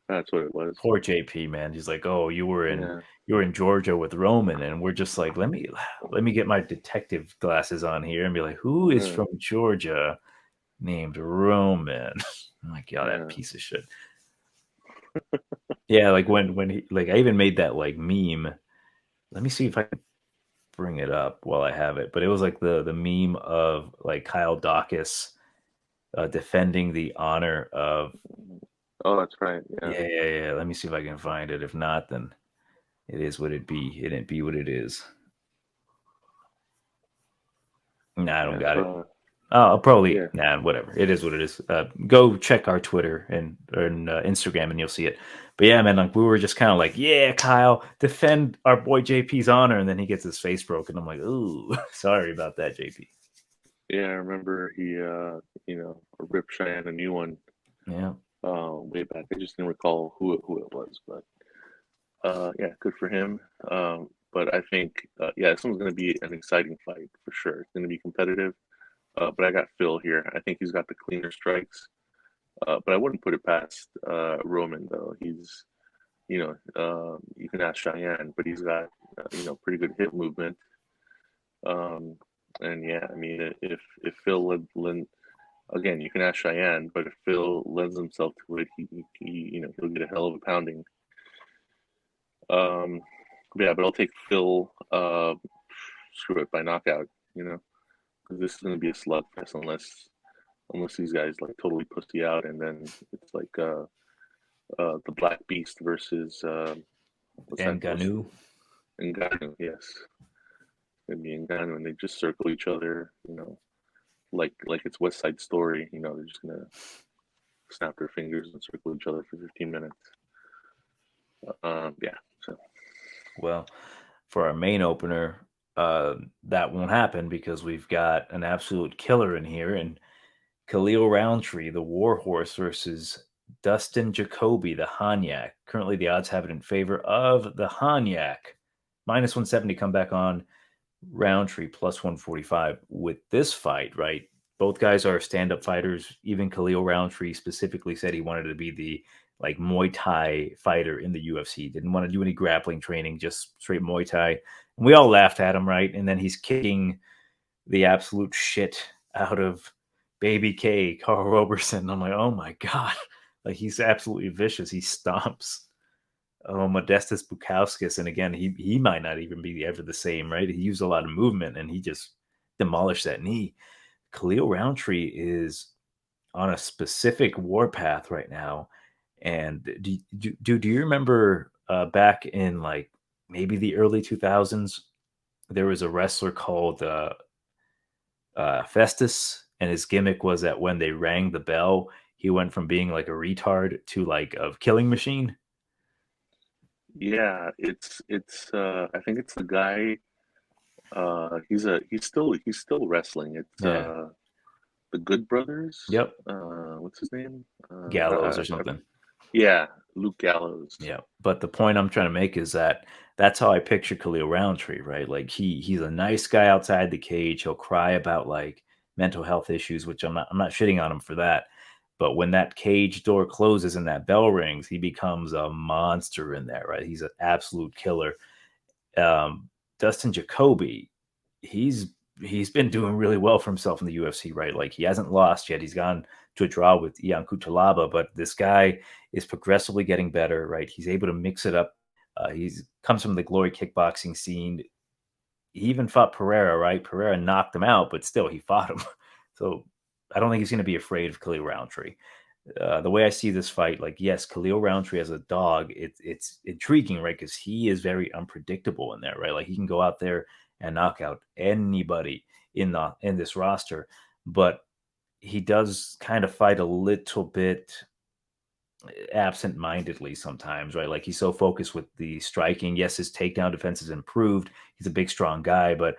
That's what it was. Poor JP, man. He's like, oh, you were in Georgia with Roman, and we're just like, let me get my detective glasses on here and be like, who is from Georgia named Roman? I'm like, yeah, that piece of shit. Yeah, like when he I even made that like meme. Let me see if I can bring it up while I have it. But it was like the meme of like Kyle Dawkins defending the honor of. Oh, that's right. Yeah. Let me see if I can find it. If not, then it is what it be. It didn't be what it is. Nah, I don't got it. I'll probably whatever. It is what it is. Go check our Twitter and Instagram, and you'll see it. But yeah, man, like we were just kind of like, yeah, Kyle, defend our boy JP's honor, and then he gets his face broken. I'm like, ooh, sorry about that, JP. Yeah, I remember he, ripped Cheyenne a new one. Yeah. Way back. I just didn't recall who it was, but good for him. But I think, this one's going to be an exciting fight for sure. It's going to be competitive. But I got Phil here. I think he's got the cleaner strikes. But I wouldn't put it past Roman, though. He's, you can ask Cheyenne, but he's got, pretty good hip movement. And yeah, I mean, if Phil again, you can ask Cheyenne, but if Phil lends himself to it, he'll get a hell of a pounding. But I'll take Phil. Screw it by knockout. Because this is going to be a slugfest unless these guys like totally pussy out, and then it's like the Black Beast versus Ngannou. Ngannou, yes. It'd be Ngannou, and they just circle each other, like it's West Side Story. They're just gonna snap their fingers and circle each other for 15 minutes. So. Well, for our main opener, that won't happen because we've got an absolute killer in here, and Khalil Rountree, the Warhorse, versus Dustin Jacoby, the Hanyak. Currently, the odds have it in favor of the Hanyak. Minus 170 come back on Rountree, plus 145. With this fight, right? Both guys are stand-up fighters. Even Khalil Rountree specifically said he wanted to be the like Muay Thai fighter in the UFC. Didn't want to do any grappling training, just straight Muay Thai. And we all laughed at him, right? And then he's kicking the absolute shit out of Baby K, Carl Roberson. I'm like, oh my God. Like he's absolutely vicious. He stomps Modestus Bukauskas, and again, he might not even be ever the same, right? He used a lot of movement, and he just demolished that knee. Khalil Rountree is on a specific warpath right now. And do you remember back in like maybe the early 2000s, there was a wrestler called Festus, and his gimmick was that when they rang the bell, he went from being like a retard to like a killing machine. Yeah, it's I think it's the guy. He's still wrestling. It's Yeah. the Good Brothers. Yep. What's his name? Gallows or something. Yeah, Luke Gallows. Yeah. But the point I'm trying to make is that that's how I picture Khalil Rountree, right? Like he's a nice guy outside the cage. He'll cry about like mental health issues, which I'm not shitting on him for that. But when that cage door closes and that bell rings, he becomes a monster in there, right? He's an absolute killer. um, Dustin Jacoby, he's been doing really well for himself in the UFC, right? Like he hasn't lost yet. He's gone to a draw with Ian Kutalaba, but this guy is progressively getting better, right? He's able to mix it up. He's comes from the Glory kickboxing scene. He even fought Pereira, right? Pereira knocked him out, but still he fought him. So I don't think he's going to be afraid of Khalil Rountree. The way I see this fight, like yes, Khalil Rountree as a dog, it's intriguing, right? Because he is very unpredictable in there, right? Like he can go out there and knock out anybody in this roster, but he does kind of fight a little bit absent-mindedly sometimes, right? Like he's so focused with the striking. Yes, his takedown defense has improved. He's a big, strong guy, but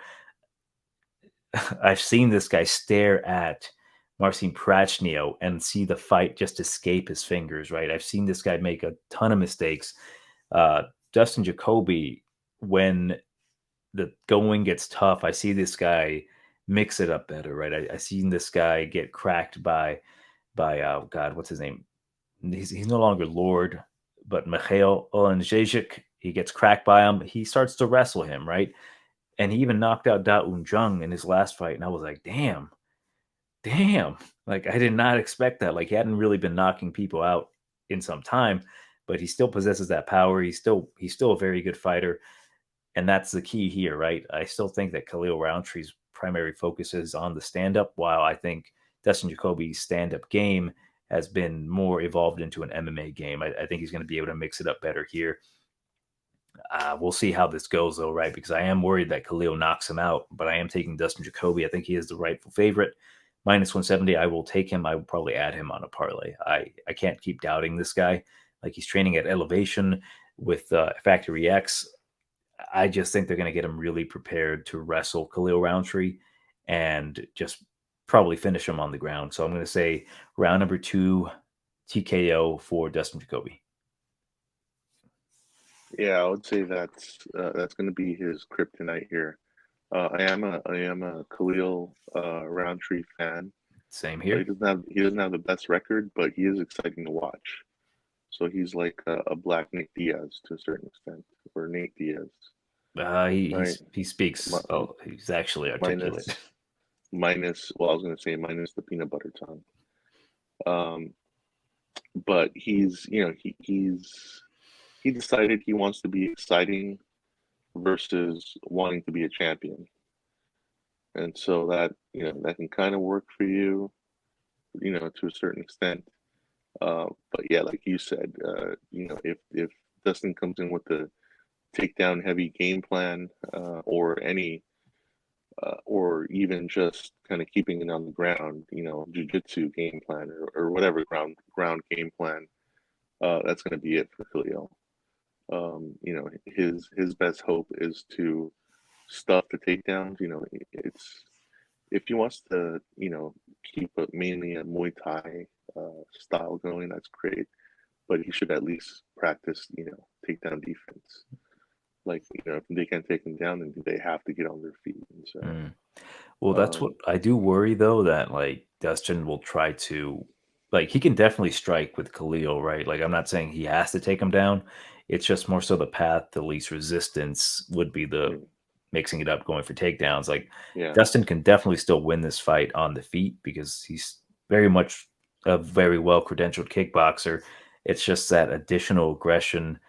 I've seen this guy stare at Marcin Prachnio and see the fight just escape his fingers, right? I've seen this guy make a ton of mistakes. Dustin Jacoby, when the going gets tough, I see this guy mix it up better, right? I seen this guy get cracked by God, what's his name? He's no longer Lord, but Mikhail Olenjejik. He gets cracked by him. He starts to wrestle him, right? And he even knocked out Da Un Jung in his last fight, and I was like, damn. Like I did not expect that. Like he hadn't really been knocking people out in some time, but he still possesses that power. He's still a very good fighter, and that's the key here, right? I still think that Khalil Rountree's primary focus is on the stand up, while I think Dustin Jacoby's stand up game has been more evolved into an MMA game. I think he's going to be able to mix it up better here. We'll see how this goes, though, right? Because I am worried that Khalil knocks him out, but I am taking Dustin Jacoby. I think he is the rightful favorite. Minus 170, I will take him. I will probably add him on a parlay. I can't keep doubting this guy. Like he's training at Elevation with Factory X. I just think they're going to get him really prepared to wrestle Khalil Rountree and just probably finish him on the ground. So I'm going to say round number 2, TKO for Dustin Jacoby. Yeah, I would say that's going to be his kryptonite here. I am a Khalil Rountree fan. Same He here. doesn't have the best record, but he is exciting to watch. So he's like a black Nick Diaz to a certain extent, or Nate Diaz, right? He speaks. Oh, he's actually articulate. Minus. Well, I was going to say minus the peanut butter tongue. But he's he decided he wants to be exciting versus wanting to be a champion, and so that can kind of work for you, to a certain extent. But yeah, like you said, if Dustin comes in with the takedown heavy game plan, or even just kind of keeping it on the ground, jujitsu game plan or whatever ground game plan, that's going to be it for Khalil. His best hope is to stuff the takedowns. It's if he wants to, keep mainly a Muay Thai style going, that's great. But he should at least practice, takedown defense. Like, if they can't take him down, then they have to get on their feet. And so, Well, that's what I do worry, though, that like Dustin will try to, like, he can definitely strike with Khalil, right? Like, I'm not saying he has to take him down. It's just more so the path to least resistance would be the mixing it up, going for takedowns. Like, yeah, Dustin can definitely still win this fight on the feet because he's very much a very well credentialed kickboxer. It's just that additional aggression,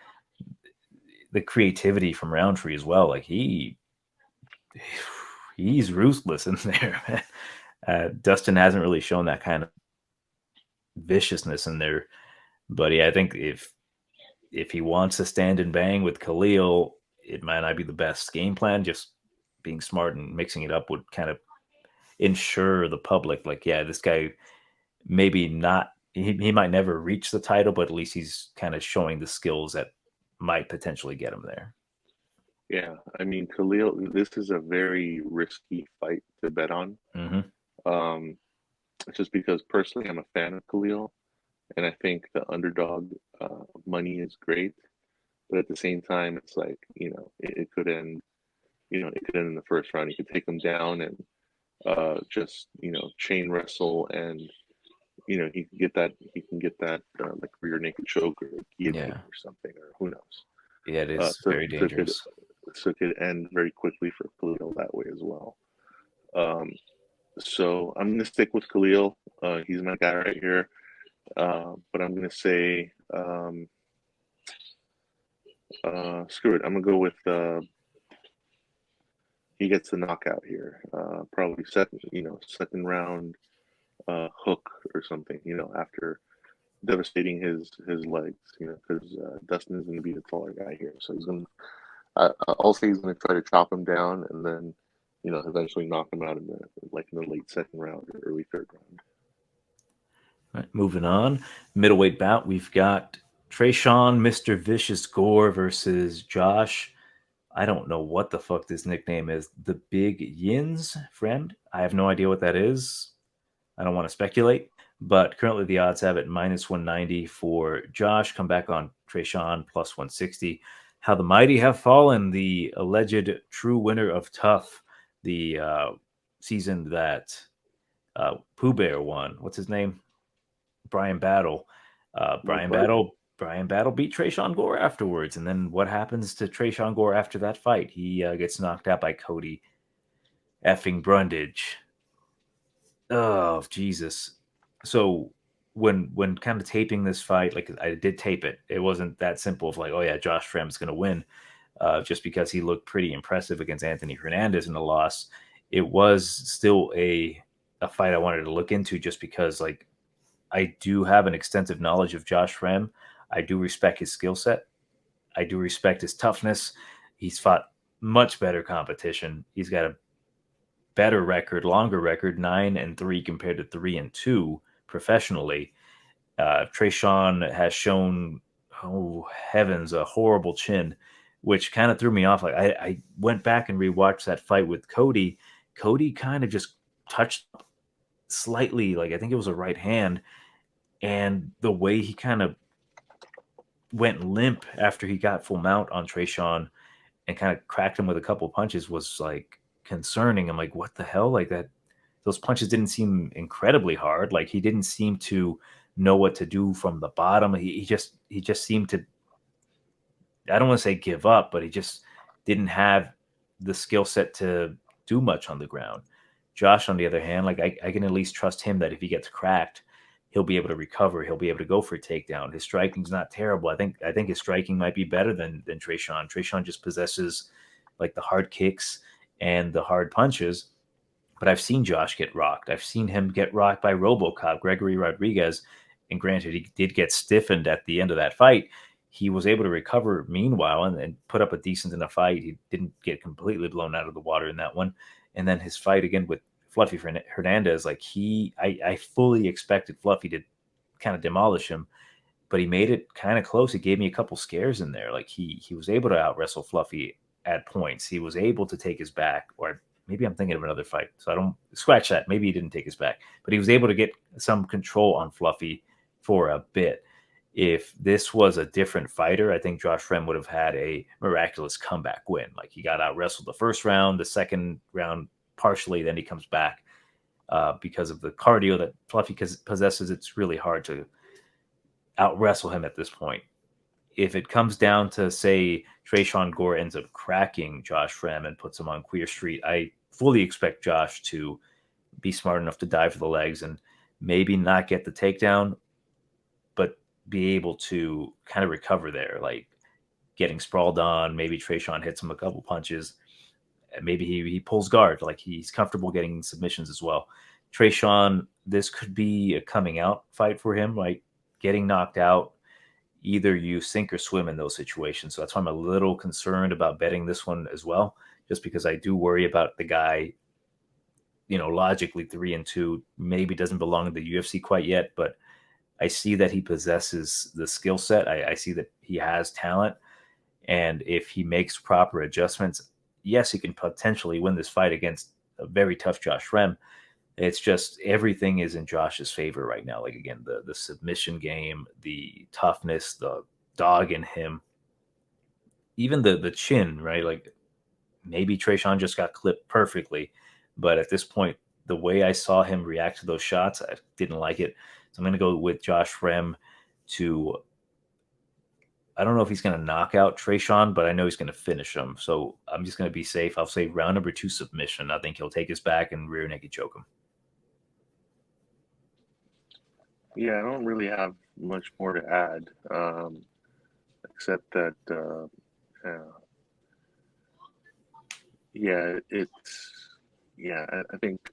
the creativity from Rountree as well. Like he's ruthless in there. Dustin hasn't really shown that kind of viciousness in there. But yeah, I think if he wants to stand and bang with Khalil, it might not be the best game plan. Just being smart and mixing it up would kind of ensure the public, like, yeah, this guy maybe not, he might never reach the title, but at least he's kind of showing the skills that might potentially get him there. Yeah, I mean, Khalil, this is a very risky fight to bet on. Um, just because personally I'm a fan of Khalil, and I think the underdog money is great, but at the same time, it's like, it could end, it could end in the first round. You could take him down and just chain wrestle, and he can get that like rear naked choke or guillotine or something, or who knows. Yeah, it is So very dangerous. it could end very quickly for Khalil that way as well. So I'm gonna stick with Khalil. He's my guy right here. But I'm gonna say screw it. I'm gonna go with he gets the knockout here. Probably second round hook or something. After devastating his legs. Because Dustin is gonna be the taller guy here, so he's gonna. I'll say he's gonna try to chop him down and then eventually knock him out in the late second round or early third round. All right, moving on. Middleweight bout, we've got Trayshawn, Mr. Vicious Gore versus Josh. I don't know what the fuck this nickname is. The Big Yins Fremd. I have no idea what that is. I don't want to speculate, but currently the odds have it minus 190 for Josh. Come back on Trayshawn plus 160. How the Mighty Have Fallen, the alleged true winner of Tough, the season that Pooh Bear won. What's his name? Brian Battle. Brian Battle beat Trayshawn Gore afterwards. And then what happens to Trayshawn Gore after that fight? He gets knocked out by Cody effing Brundage. Oh, Jesus. So when kind of taping this fight, like I did tape it, it wasn't that simple of like, oh yeah, Josh Fremd's going to win just because he looked pretty impressive against Anthony Hernandez in the loss. It was still a fight I wanted to look into just because like I do have an extensive knowledge of Josh Fremd. I do respect his skill set. I do respect his toughness. He's fought much better competition. He's got a better record, longer record, 9-3 compared to 3-2 professionally. Trayshawn has shown, oh heavens, a horrible chin, which kind of threw me off. Like I went back and rewatched that fight with Cody. Cody kind of just touched slightly, like I think it was a right hand, and the way he kind of went limp after he got full mount on Trayshawn and kind of cracked him with a couple of punches was like concerning. I'm like, what the hell? Like that, those punches didn't seem incredibly hard. Like he didn't seem to know what to do from the bottom. He just seemed to, I don't want to say give up, but he just didn't have the skill set to do much on the ground. Josh, on the other hand, like I can at least trust him that if he gets cracked, he'll be able to recover. He'll be able to go for a takedown. His striking's not terrible. I think his striking might be better than Trayshawn. Trayshawn just possesses like the hard kicks and the hard punches. But I've seen Josh get rocked. I've seen him get rocked by RoboCop, Gregory Rodriguez. And granted, he did get stiffened at the end of that fight. He was able to recover meanwhile and put up a decent enough fight. He didn't get completely blown out of the water in that one. And then his fight again with Fluffy Hernandez, like I fully expected Fluffy to kind of demolish him, but he made it kind of close. He gave me a couple scares in there. Like he was able to out wrestle Fluffy at points. He was able to take his back, or maybe I'm thinking of another fight. So I don't scratch that. Maybe he didn't take his back, but he was able to get some control on Fluffy for a bit. If this was a different fighter, I think Josh Fremd would have had a miraculous comeback win. Like he got out wrestled the first round, the second round partially, then he comes back because of the cardio that Fluffy possesses. It's really hard to out wrestle him at this point. If it comes down to, say, Trayshawn Gore ends up cracking Josh Fremd and puts him on Queer Street, I fully expect Josh to be smart enough to dive for the legs and maybe not get the takedown, but be able to kind of recover there, like getting sprawled on. Maybe Tresean hits him a couple punches. Maybe he pulls guard, like he's comfortable getting submissions as well. Tresean, this could be a coming out fight for him, like getting knocked out. Either you sink or swim in those situations. So that's why I'm a little concerned about betting this one as well, just because I do worry about the guy, logically 3-2, maybe doesn't belong in the UFC quite yet, but I see that he possesses the skill set. I see that he has talent. And if he makes proper adjustments, yes, he can potentially win this fight against a very tough Josh Fremd. It's just everything is in Josh's favor right now. Like, again, the submission game, the toughness, the dog in him, even the chin, right? Like, maybe Tresean just got clipped perfectly. But at this point, the way I saw him react to those shots, I didn't like it. So I'm going to go with Josh Fremd to, I don't know if he's going to knock out Tresean, but I know he's going to finish him. So I'm just going to be safe. I'll say round number 2 submission. I think he'll take his back and rear naked choke him. Yeah, I don't really have much more to add, except that, I think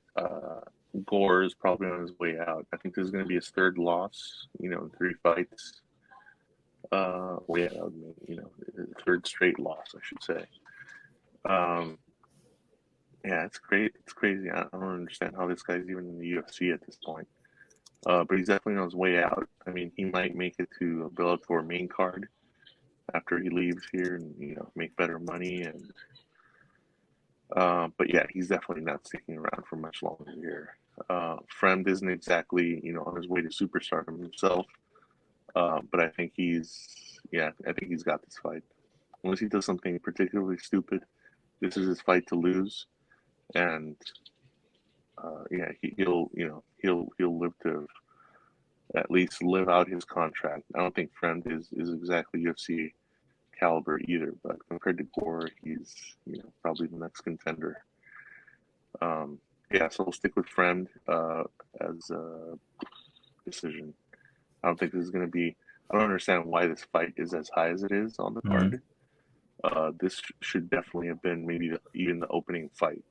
Gore is probably on his way out. I think this is going to be his 3rd loss, in 3 fights. Way out, 3rd straight loss, I should say. It's great. It's crazy. I don't understand how this guy's even in the UFC at this point. But he's definitely on his way out. I mean, he might make it to a Bellator main card after he leaves here and, make better money. And but yeah, he's definitely not sticking around for much longer here. Fremd isn't exactly, on his way to superstardom himself. But I think he's got this fight. Unless he does something particularly stupid, this is his fight to lose. And he'll live to at least live out his contract. I don't think Fremd is exactly UFC caliber either, but compared to Gore, he's probably the next contender. So we'll stick with Fremd as a decision. I don't think this is going to be. I don't understand why this fight is as high as it is on the card. This should definitely have been maybe even the opening fight.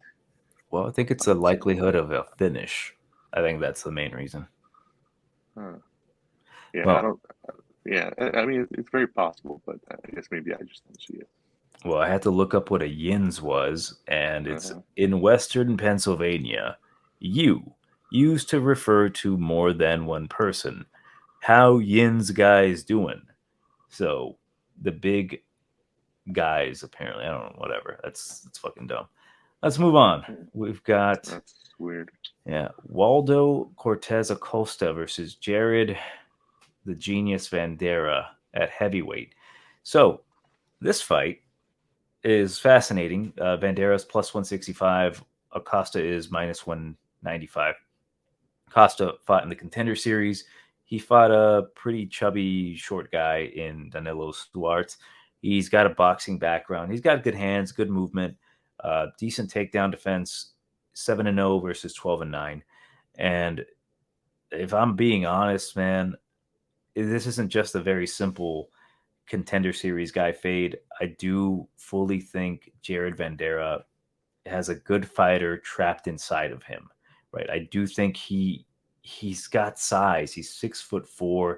Well, I think it's a likelihood of a finish. I think that's the main reason. Yeah, well, I don't. Yeah, I mean it's very possible, but I guess maybe I just don't see it. Well, I had to look up what a yins was, and it's in Western Pennsylvania. You used to refer to more than one person. How yins guys doing? So the big guys, apparently, I don't know, whatever. That's fucking dumb. Let's move on. We've got, That's weird. Yeah, Waldo Cortez Acosta versus Jared the Genius Vanderaa at heavyweight. So this fight is fascinating. Vanderaa is plus 165. Acosta is minus 195. Acosta fought in the Contender Series. He fought a pretty chubby, short guy in Danilo Suarez. He's got a boxing background. He's got good hands, good movement, decent takedown defense, 7-0 versus 12-9. And if I'm being honest, man, this isn't just a very simple Contender Series guy fade. I do fully think Jared Vanderaa has a good fighter trapped inside of him, right? I do think he's got size. He's 6'4",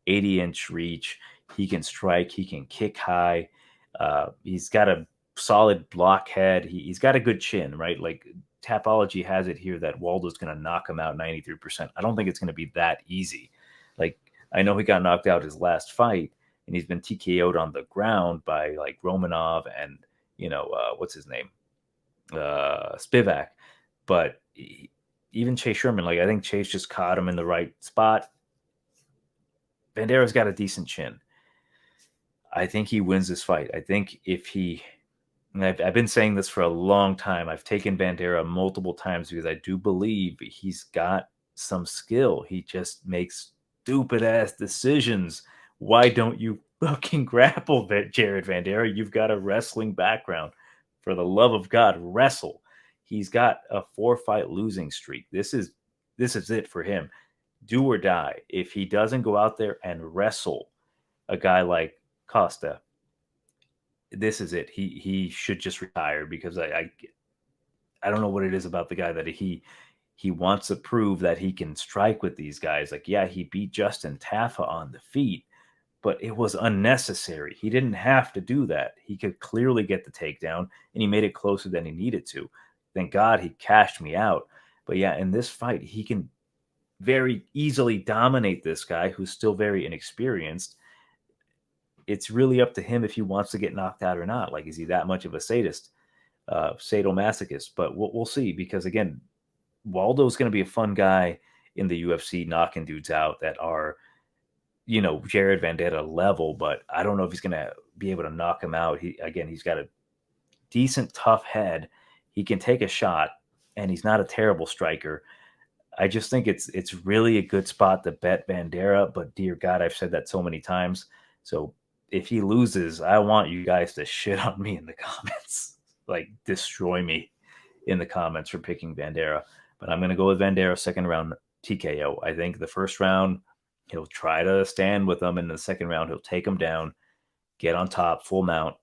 80-inch reach. He can strike. He can kick high. He's got a solid block head. He's got a good chin, right? Like Tapology has it here that Waldo's going to knock him out 93%. I don't think it's going to be that easy. Like, I know he got knocked out his last fight, and he's been TKO'd on the ground by like Romanov and, what's his name? Spivak. But even Chase Sherman, like I think Chase just caught him in the right spot. Vandeera's got a decent chin. I think he wins this fight. I think if he, and I've been saying this for a long time, I've taken Vanderaa multiple times because I do believe he's got some skill. He just makes stupid ass decisions. Why don't you fucking grapple that Jared Vanderaa? You've got a wrestling background. For the love of God, wrestle. He's got a 4-fight losing streak. This is it for him. do or die. If he doesn't go out there and wrestle a guy like Costa, this is it. He should just retire because I don't know what it is about the guy that he wants to prove that he can strike with these guys. Like, yeah, he beat Justin Taffa on the feet, but it was unnecessary. He didn't have to do that. He could clearly get the takedown, and he made it closer than he needed to. Thank God he cashed me out. But yeah, in this fight, he can very easily dominate this guy who's still very inexperienced. It's really up to him if he wants to get knocked out or not. Like, is he that much of a sadist, sadomasochist? But we'll see, because again, Waldo's going to be a fun guy in the UFC, knocking dudes out that are, Jared Vanderaa level, but I don't know if he's going to be able to knock him out. He's got a decent, tough head. He can take a shot, and he's not a terrible striker. I just think it's really a good spot to bet Vanderaa, but dear God, I've said that so many times. So if he loses, I want you guys to shit on me in the comments, like destroy me in the comments for picking Vanderaa. But I'm going to go with Vanderaa second round TKO. I think the first round he'll try to stand with them, and in the second round he'll take them down, get on top, full mount,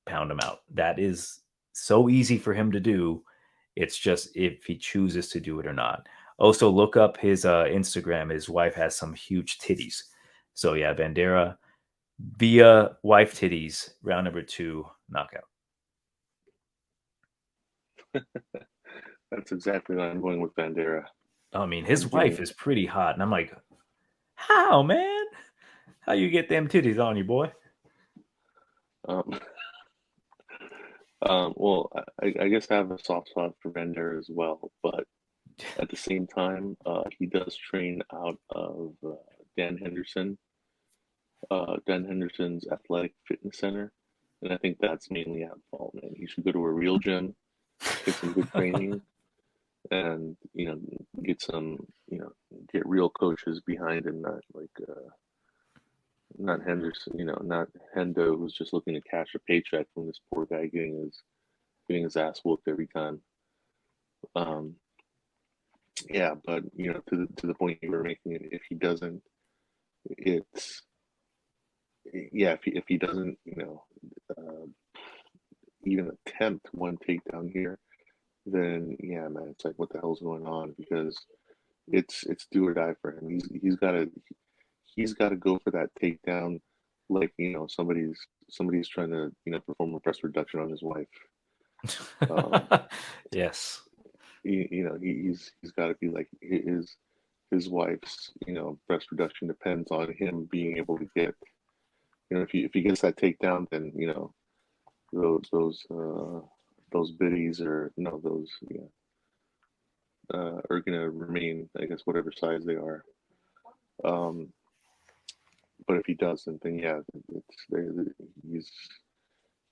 pound him out. That is so easy for him to do. It's just if he chooses to do it or not. Also, look up his Instagram. His wife has some huge titties. So yeah, Vanderaa via wife titties, round number 2, knockout. That's exactly what I'm going with Vanderaa. I mean, his wife is pretty hot, and I'm like, how, man? How you get them titties on you, boy? Well, I guess I have a soft spot for Vanderaa as well, but at the same time, he does train out of Dan Henderson's athletic fitness center, and I think that's mainly at fault, man. He should go to a real gym, get some good training, and get real coaches behind him, not Henderson, not Hendo, who's just looking to cash a paycheck from this poor guy getting his ass whooped every time. Yeah, but to the point you were making, if he doesn't, it's yeah, if he doesn't, even attempt one takedown here, then yeah, man, it's like what the hell's going on? Because it's do or die for him. He's got to go for that takedown, like somebody's trying to perform a breast reduction on his wife. Yes. He's got to be like his wife's breast reduction depends on him being able to get if he gets that takedown, then those biddies are gonna remain, I guess, whatever size they are. But if he doesn't, then yeah, he's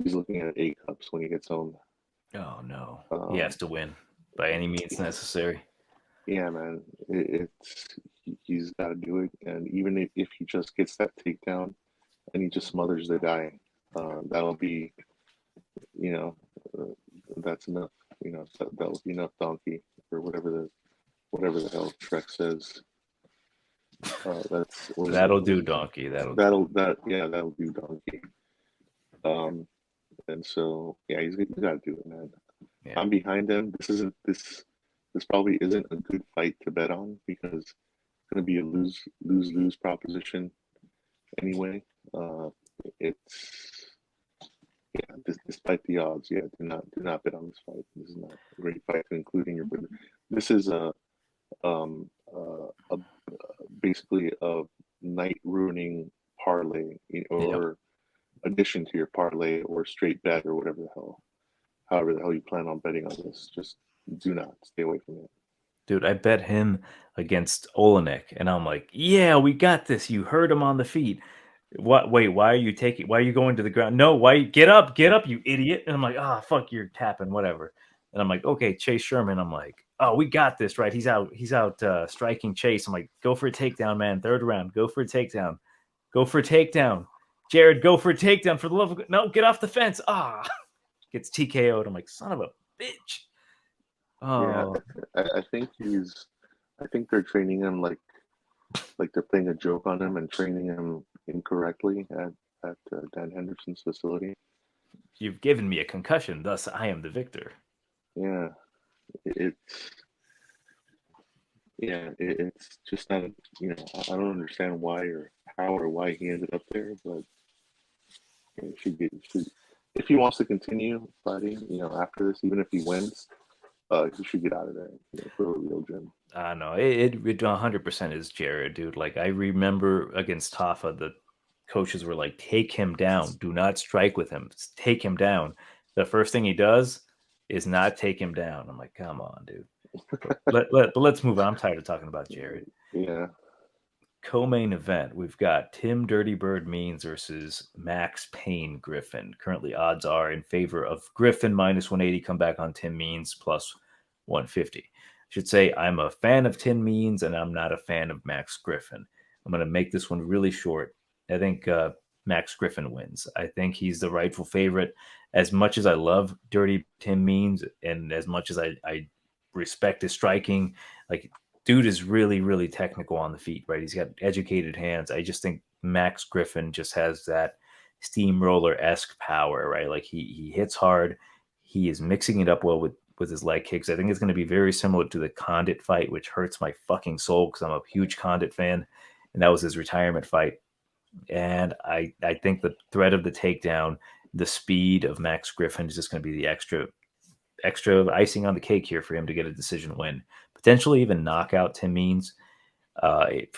looking at A cups when he gets home. Oh no, he has to win by any means necessary. Yeah, man, he's got to do it, and even if he just gets that takedown and he just smothers the guy, that'll be, that's enough. That'll be enough, donkey, or whatever the hell Shrek says. That'll do, donkey. That'll do, donkey. And so yeah, he's got to do it, man. Yeah. I'm behind him. This probably isn't a good fight to bet on because it's going to be a lose proposition anyway. Despite the odds, yeah, do not bet on this fight. This is not a great fight to include in your bet. This is basically a night ruining parlay, or addition to your parlay, or straight bet, or however the hell you plan on betting on this. Just do not stay away from it. Dude, I bet him against Olenek, and I'm like, yeah, we got this. You heard him on the feet. What? Wait, why are you going to the ground? No, why? Get up, you idiot. And I'm like, fuck, you're tapping, whatever. And I'm like, okay, Chase Sherman. I'm like, oh, we got this, right? He's out striking Chase. I'm like, go for a takedown, man. Third round, go for a takedown. Jared, go for a takedown, for the love of God. No, get off the fence. Gets TKO'd. I'm like, son of a bitch. Oh. Yeah, I think they're training him like like they're playing a joke on him and training him incorrectly at Dan Henderson's facility. You've given me a concussion, thus I am the victor. Yeah, it's it's just not. I don't understand why or how or why he ended up there, but if he wants to continue fighting, after this, even if he wins, he should get out of there. For a real gym. I know it 100% is Jared, dude. Like I remember against Tafa, the coaches were like, "Take him down. Do not strike with him. Take him down." The first thing he does is not take him down. I'm like, come on, dude. But let's move on. I'm tired of talking about Jared. Yeah. Co-main event, we've got Tim Dirty Bird Means versus Max Payne Griffin. Currently, odds are in favor of Griffin minus 180. Come back on Tim Means plus 150. I should say I'm a fan of Tim Means and I'm not a fan of Max Griffin. I'm going to make this one really short. I think Max Griffin wins. I think he's the rightful favorite. As much as I love Dirty Tim Means and as much as I respect his striking, like dude is really, really technical on the feet, right? He's got educated hands. I just think Max Griffin just has that steamroller-esque power, right? Like he hits hard. He is mixing it up well with his leg kicks. I think it's going to be very similar to the Condit fight, which hurts my fucking soul because I'm a huge Condit fan, and that was his retirement fight. And I think the threat of the takedown, the speed of Max Griffin is just going to be the extra icing on the cake here for him to get a decision win. Potentially even knock out Tim Means. I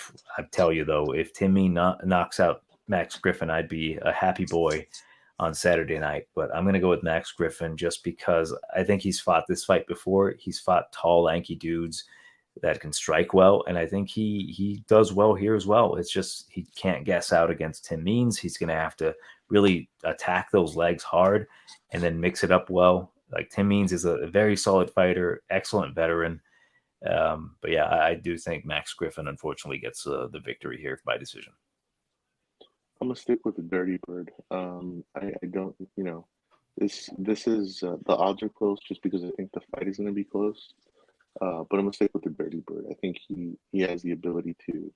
tell you, though, if Tim Means knocks out Max Griffin, I'd be a happy boy on Saturday night. But I'm going to go with Max Griffin just because I think he's fought this fight before. He's fought tall, lanky dudes that can strike well, and I think he does well here as well. It's just he can't guess out against Tim Means. He's going to have to really attack those legs hard and then mix it up well. Like Tim Means is a very solid fighter, excellent veteran. But yeah, I do think Max Griffin unfortunately gets the victory here by decision. I'm gonna stick with the Dirty Bird. I don't, this is the odds are close just because I think the fight is gonna be close. But I'm gonna stick with the Dirty Bird. I think he has the ability to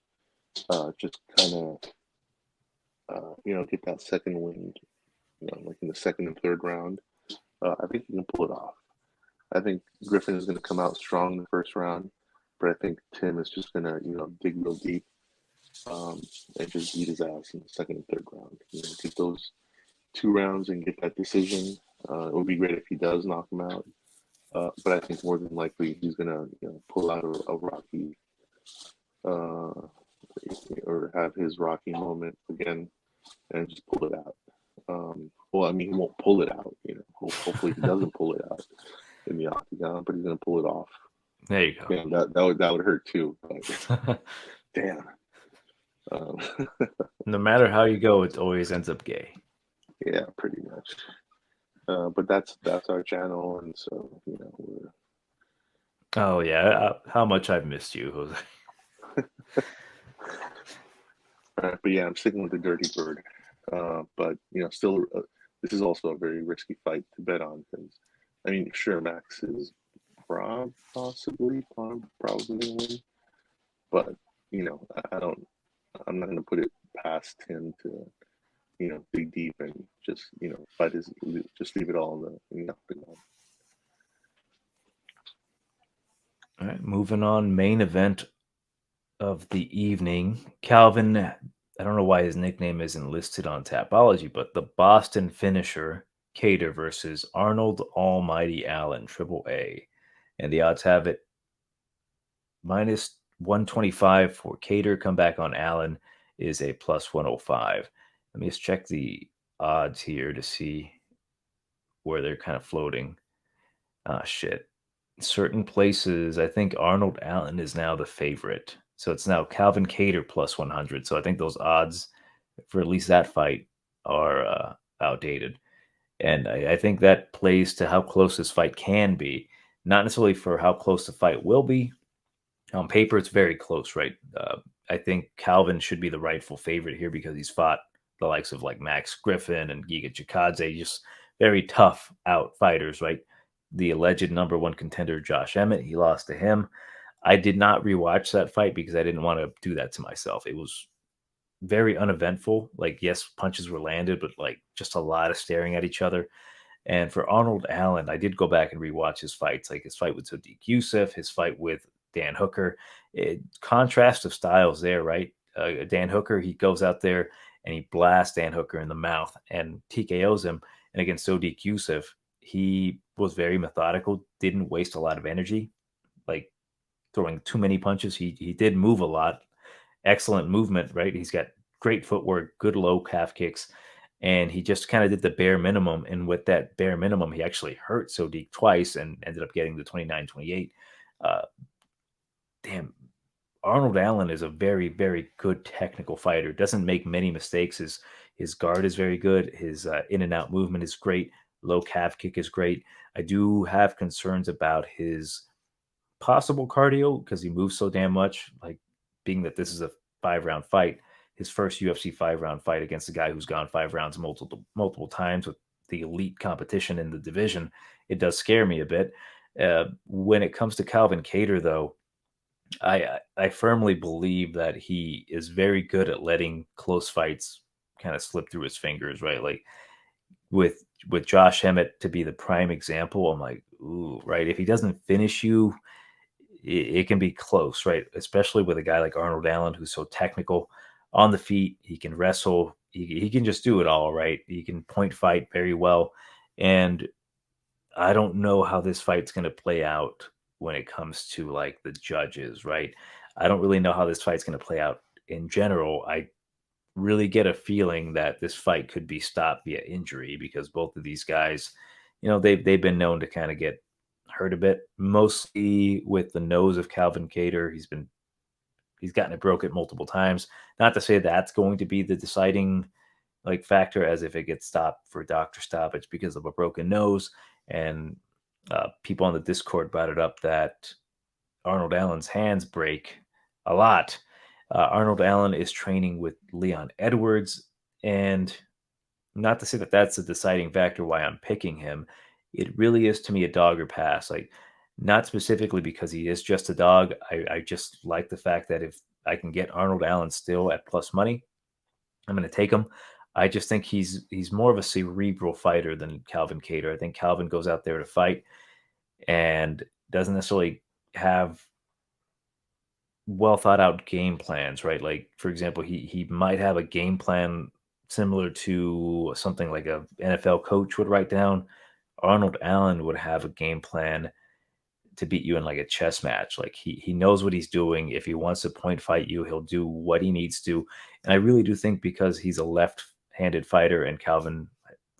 just kind of get that second wind, like in the second and third round. I think he can pull it off. I think Griffin is going to come out strong in the first round, but I think Tim is just going to dig real deep and just beat his ass in the second and third round. Get those 2 rounds and get that decision. It would be great if he does knock him out. But I think more than likely he's going to pull out a Rocky or have his Rocky moment again and just pull it out. Well, I mean, he won't pull it out. Hopefully he doesn't pull it out in the octagon, but he's going to pull it off. There you go. Man, that would hurt too. But, damn. No matter how you go, it always ends up gay. Yeah, pretty much. But that's our channel, and so we're. Oh yeah, how much I've missed you, Jose. But yeah, I'm sticking with the Dirty Bird. But still, this is also a very risky fight to bet on because, I mean, sure, Max is probably going to win, but I'm not going to put it past him to dig deep and just fight just leave it all in the octagon. All right, moving on. Main event of the evening. Calvin, I don't know why his nickname isn't listed on Tapology, but the Boston finisher, Kattar versus Arnold Almighty Allen, Triple A. And the odds have it minus 125 for Kattar. Come back on Allen is a plus 105. Let me just check the odds here to see where they're kind of floating. Shit. Certain places, I think Arnold Allen is now the favorite. So it's now Calvin Kattar plus 100. So I think those odds for at least that fight are outdated. And I think that plays to how close this fight can be. Not necessarily for how close the fight will be. On paper, it's very close, right? I think Calvin should be the rightful favorite here because he's fought the likes of like Max Griffin and Giga Chikadze, just very tough out fighters, right? The alleged number 1 contender, Josh Emmett, he lost to him. I did not rewatch that fight because I didn't want to do that to myself. It was very uneventful. Like, yes, punches were landed, but like just a lot of staring at each other. And for Arnold Allen, I did go back and rewatch his fights, like his fight with Sodiq Yusuff, his fight with Dan Hooker. Contrast of styles there, right? Dan Hooker, he goes out there and he blasts Dan Hooker in the mouth and TKOs him. And against Sodiq Yusuff, he was very methodical, didn't waste a lot of energy, like throwing too many punches. He did move a lot, excellent movement, right? He's got great footwork, good low calf kicks, and he just kind of did the bare minimum. And with that bare minimum, he actually hurt Sodiq twice and ended up getting the 29-28. Uh, damn, Arnold Allen is a very, very good technical fighter. Doesn't make many mistakes. His guard is very good. His in and out movement is great. Low calf kick is great. I do have concerns about his possible cardio because he moves so damn much. Like, being that this is a 5-round fight, his first UFC 5-round fight against a guy who's gone 5 rounds multiple times with the elite competition in the division, it does scare me a bit. When it comes to Calvin Kattar, though, I firmly believe that he is very good at letting close fights kind of slip through his fingers, right? Like with Josh Emmett to be the prime example, I'm like, ooh, right. If he doesn't finish you, it can be close, right? Especially with a guy like Arnold Allen, who's so technical on the feet. He can wrestle. He can just do it all, right? He can point fight very well. And I don't know how this fight's going to play out when it comes to like the judges, right? I don't really know how this fight's going to play out in general. I really get a feeling that this fight could be stopped via injury because both of these guys, they've been known to kind of get hurt a bit, mostly with the nose of Calvin Kattar. He's gotten it broken multiple times. Not to say that's going to be the deciding like factor, as if it gets stopped for doctor stoppage because of a broken nose. And people on the Discord brought it up that Arnold Allen's hands break a lot. Arnold Allen is training with Leon Edwards, and not to say that that's the deciding factor why I'm picking him. It really is to me a dog or pass. Like, not specifically because he is just a dog. I just like the fact that if I can get Arnold Allen still at plus money, I'm going to take him. I just think he's more of a cerebral fighter than Calvin Kattar. I think Calvin goes out there to fight and doesn't necessarily have well thought out game plans, right? Like, for example, he might have a game plan similar to something like a NFL coach would write down. Arnold Allen would have a game plan to beat you in like a chess match. Like, he knows what he's doing. If he wants to point fight you, he'll do what he needs to. And I really do think because he's a left-handed fighter and Calvin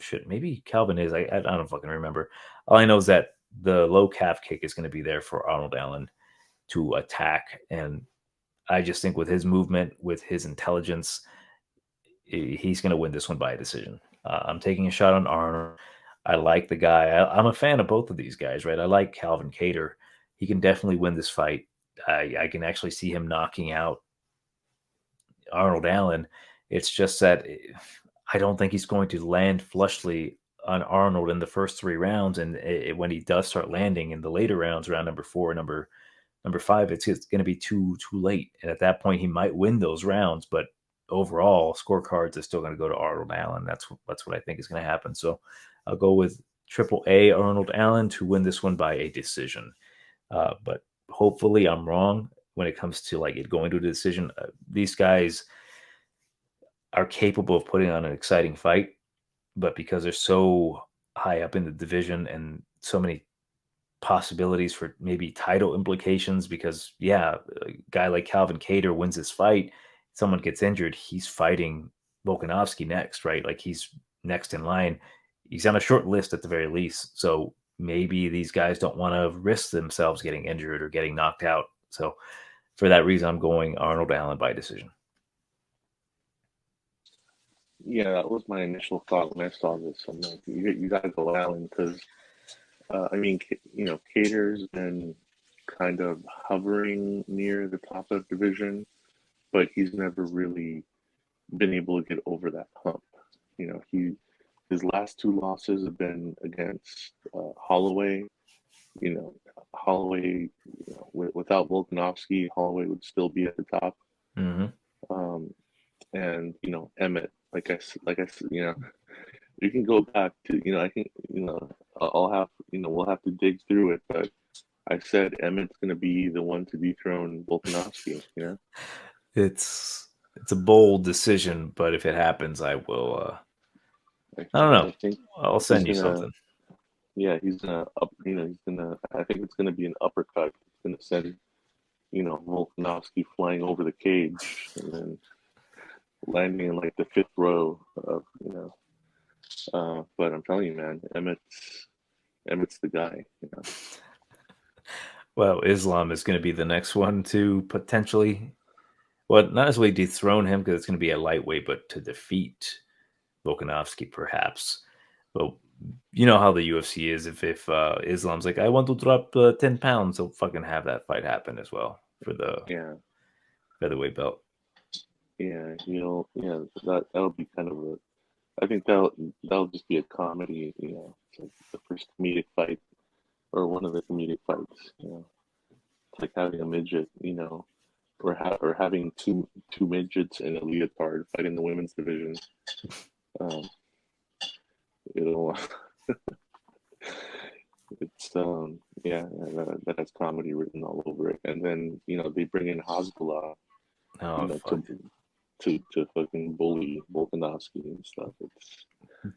should, maybe Calvin is, I don't fucking remember. All I know is that the low calf kick is going to be there for Arnold Allen to attack. And I just think with his movement, with his intelligence, he's going to win this one by a decision. I'm taking a shot on Arnold. I like the guy. I'm a fan of both of these guys, right? I like Calvin Kattar. He can definitely win this fight. I can actually see him knocking out Arnold Allen. It's just that I don't think he's going to land flushly on Arnold in the first 3 rounds. And when he does start landing in the later rounds, round number 4, number 5, it's going to be too late. And at that point, he might win those rounds, but overall scorecards are still going to go to Arnold Allen. That's what I think is going to happen. So I'll go with Triple A Arnold Allen to win this one by a decision. But hopefully I'm wrong when it comes to like it going to a decision. These guys are capable of putting on an exciting fight, but because they're so high up in the division and so many possibilities for maybe title implications, because a guy like Calvin Kattar wins this fight, someone gets injured, he's fighting Volkanovski next, right? Like, he's next in line. He's on a short list at the very least. So maybe these guys don't want to risk themselves getting injured or getting knocked out. So for that reason, I'm going Arnold Allen by decision. Yeah, that was my initial thought when I saw this. I'm like, you got to go Allen because, I mean, Cater's been kind of hovering near the top of the division, but he's never really been able to get over that hump. His last 2 losses have been against Holloway you know, Holloway, without Volkanovski, Holloway would still be at the top. Mm-hmm. And Emmett, you can go back to, I can, I'll have, we'll have to dig through it, but I said Emmett's going to be the one to dethrone Volkanovski. It's a bold decision, but if it happens, I will. I don't know. I think I'll he's send you gonna, something. yeah, he's gonna up, he's gonna. I think it's gonna be an uppercut. He's gonna send, Volkanovski flying over the cage and then landing in like the fifth row of, But I'm telling you, man, Emmett's the guy. Well, Islam is going to be the next one to potentially, well, not necessarily dethrone him because it's going to be a lightweight, but to defeat Volkanovski, perhaps. Well, you know how the UFC is. If Islam's like, I want to drop 10 pounds, they'll fucking have that fight happen as well for the featherweight belt. Yeah, that'll be kind of a. I think that'll just be a comedy. It's like the first comedic fight or one of the comedic fights. It's like having a midget, or having two midgets in a leotard fighting the women's division. It'll. It's that has comedy written all over it, and then they bring in Hasbulla, to fucking bully Volkanovski and stuff.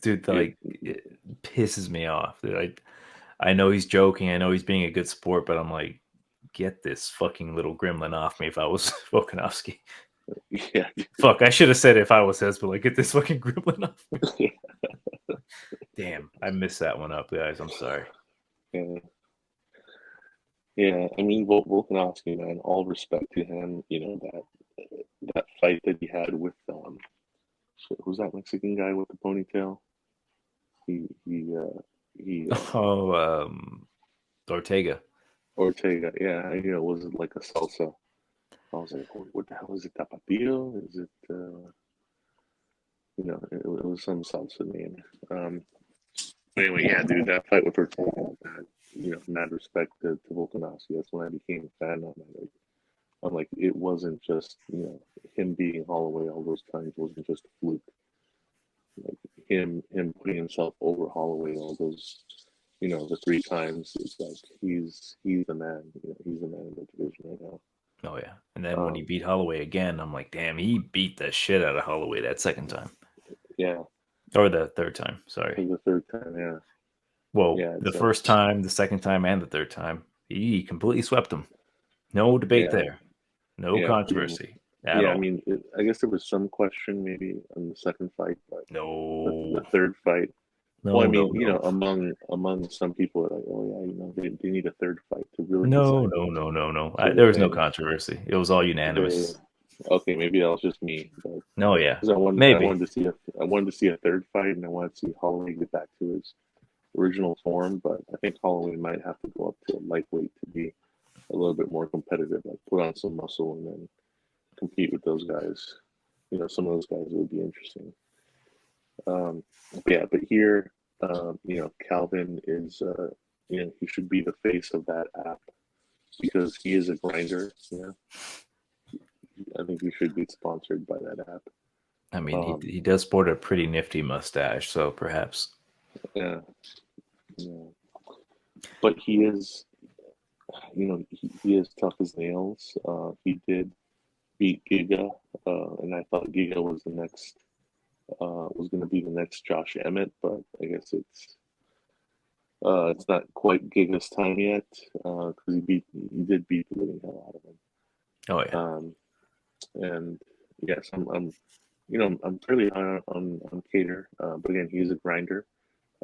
It pisses me off. Dude, I know he's joking. I know he's being a good sport, but I'm like, get this fucking little gremlin off me if I was Volkanovski. Yeah. Fuck, I should have said if I was Hezbollah, get this fucking gremlin off me. Damn, I missed that one up, guys. I'm sorry. Yeah, I mean, Volkanovski, man, all respect to him. That fight that he had with who's that Mexican guy with the ponytail? Ortega. Ortega, yeah, was it like a salsa? I was like, what the hell is it? Tapatio? Is it? It was some salsa name. Anyway, yeah, dude, that fight with Ortega, mad respect to Volkanovski. That's when I became a fan of him. I'm like, it wasn't just him beating Holloway all those times wasn't just a fluke. Like him putting himself over Holloway all those, the three times. It's like he's the man. He's the man in the division right now. Oh yeah, and then when he beat Holloway again, I'm like, damn, he beat the shit out of Holloway that second time. Yeah. Or the third time. Sorry. The third time, yeah. Well, the first time, the second time, and the third time, he completely swept him. No debate there. No controversy at all. I mean, I guess there was some question maybe on the second fight, but no, the third fight. No, well, I mean, among some people are like, oh yeah, they need a third fight to really. No. There was no controversy. It was all unanimous. Okay, maybe that was just me. But no, yeah, maybe I wanted to see a third fight, and I wanted to see Holloway get back to his original form. But I think Holloway might have to go up to a lightweight to be a little bit more competitive, like put on some muscle and then compete with those guys. Some of those guys would be interesting. But here, Calvin is, he should be the face of that app because he is a grinder. I think he should be sponsored by that app. I mean, he does sport a pretty nifty mustache, so perhaps. Yeah. But he is, he is tough as nails. He did beat Giga, and I thought Giga was the next. Was going to be the next Josh Emmett, but I guess it's not quite Giga's time yet because he did beat the living hell out of him. Oh yeah. And yes, I'm fairly high on Kattar, but again, he's a grinder,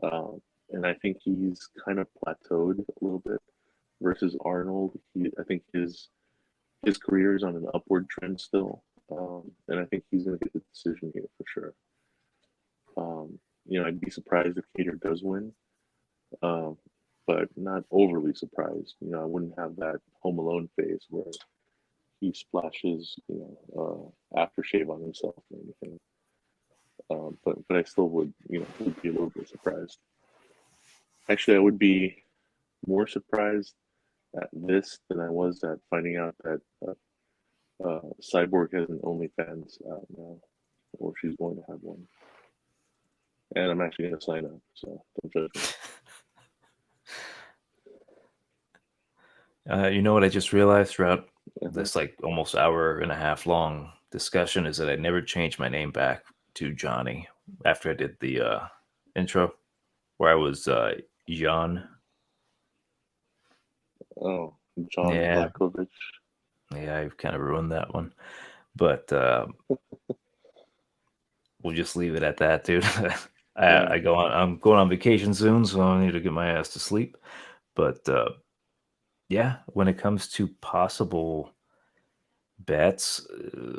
and I think he's kind of plateaued a little bit versus Arnold. I think his career is on an upward trend still, and I think he's going to get the decision here for sure. I'd be surprised if Kattar does win, but not overly surprised. I wouldn't have that Home Alone phase where he splashes, aftershave on himself or anything. But I still would be a little bit surprised. Actually, I would be more surprised at this than I was at finding out that Cyborg has an OnlyFans out now, or she's going to have one. And I'm actually going to sign up, so don't judge me. You know what I just realized throughout this like almost hour and a half long discussion is that I never changed my name back to Johnny after I did the intro, where I was Jan. Oh, John Yeah, Blakovich. yeah, I've kind of ruined that one, but we'll just leave it at that, dude. Yeah. I'm going on vacation soon, so I need to get my ass to sleep. But yeah, when it comes to possible bets,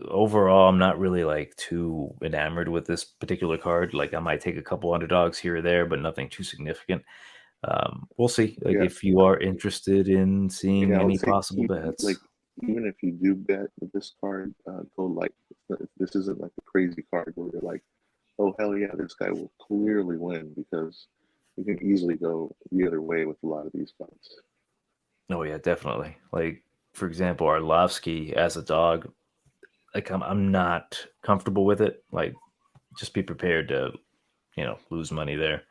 overall, I'm not really like too enamored with this particular card. Like, I might take a couple underdogs here or there, but nothing too significant. We'll see. Like, Yeah. if you are interested in seeing Yeah, I would any say possible keep, bets, like, even if you do bet with this card, go light. This isn't like a crazy card where you're like, oh hell yeah, this guy will clearly win, because you can easily go the other way with a lot of these fights. oh yeah, definitely. Like, for example, Arlovski as a dog, like I'm not comfortable with it. Like, just be prepared to lose money there.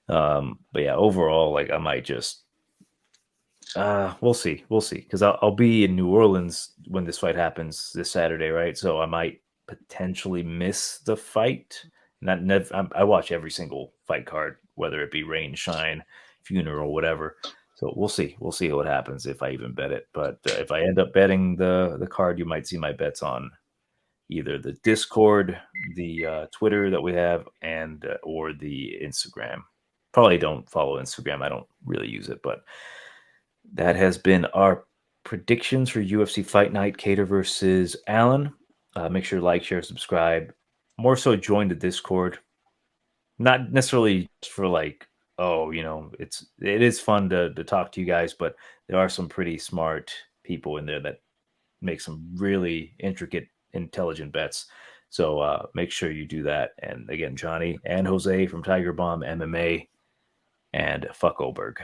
But yeah, overall, like I might just we'll see, because I'll be in New Orleans when this fight happens this Saturday, right? So I might potentially miss the fight. I watch every single fight card, whether it be rain, shine, funeral, whatever. So we'll see what happens if I even bet it. But if I end up betting the card, you might see my bets on either the Discord, the Twitter that we have, and or the Instagram. Probably don't follow Instagram. I don't really use it, but that has been our predictions for UFC Fight Night, Cater versus Allen. Make sure to like, share, subscribe. More so, join the Discord. Not necessarily for like, oh, it is fun to talk to you guys, but there are some pretty smart people in there that make some really intricate, intelligent bets. So make sure you do that. And again, Johnny and Jose from Tiger Bomb MMA, and fuck Oberg.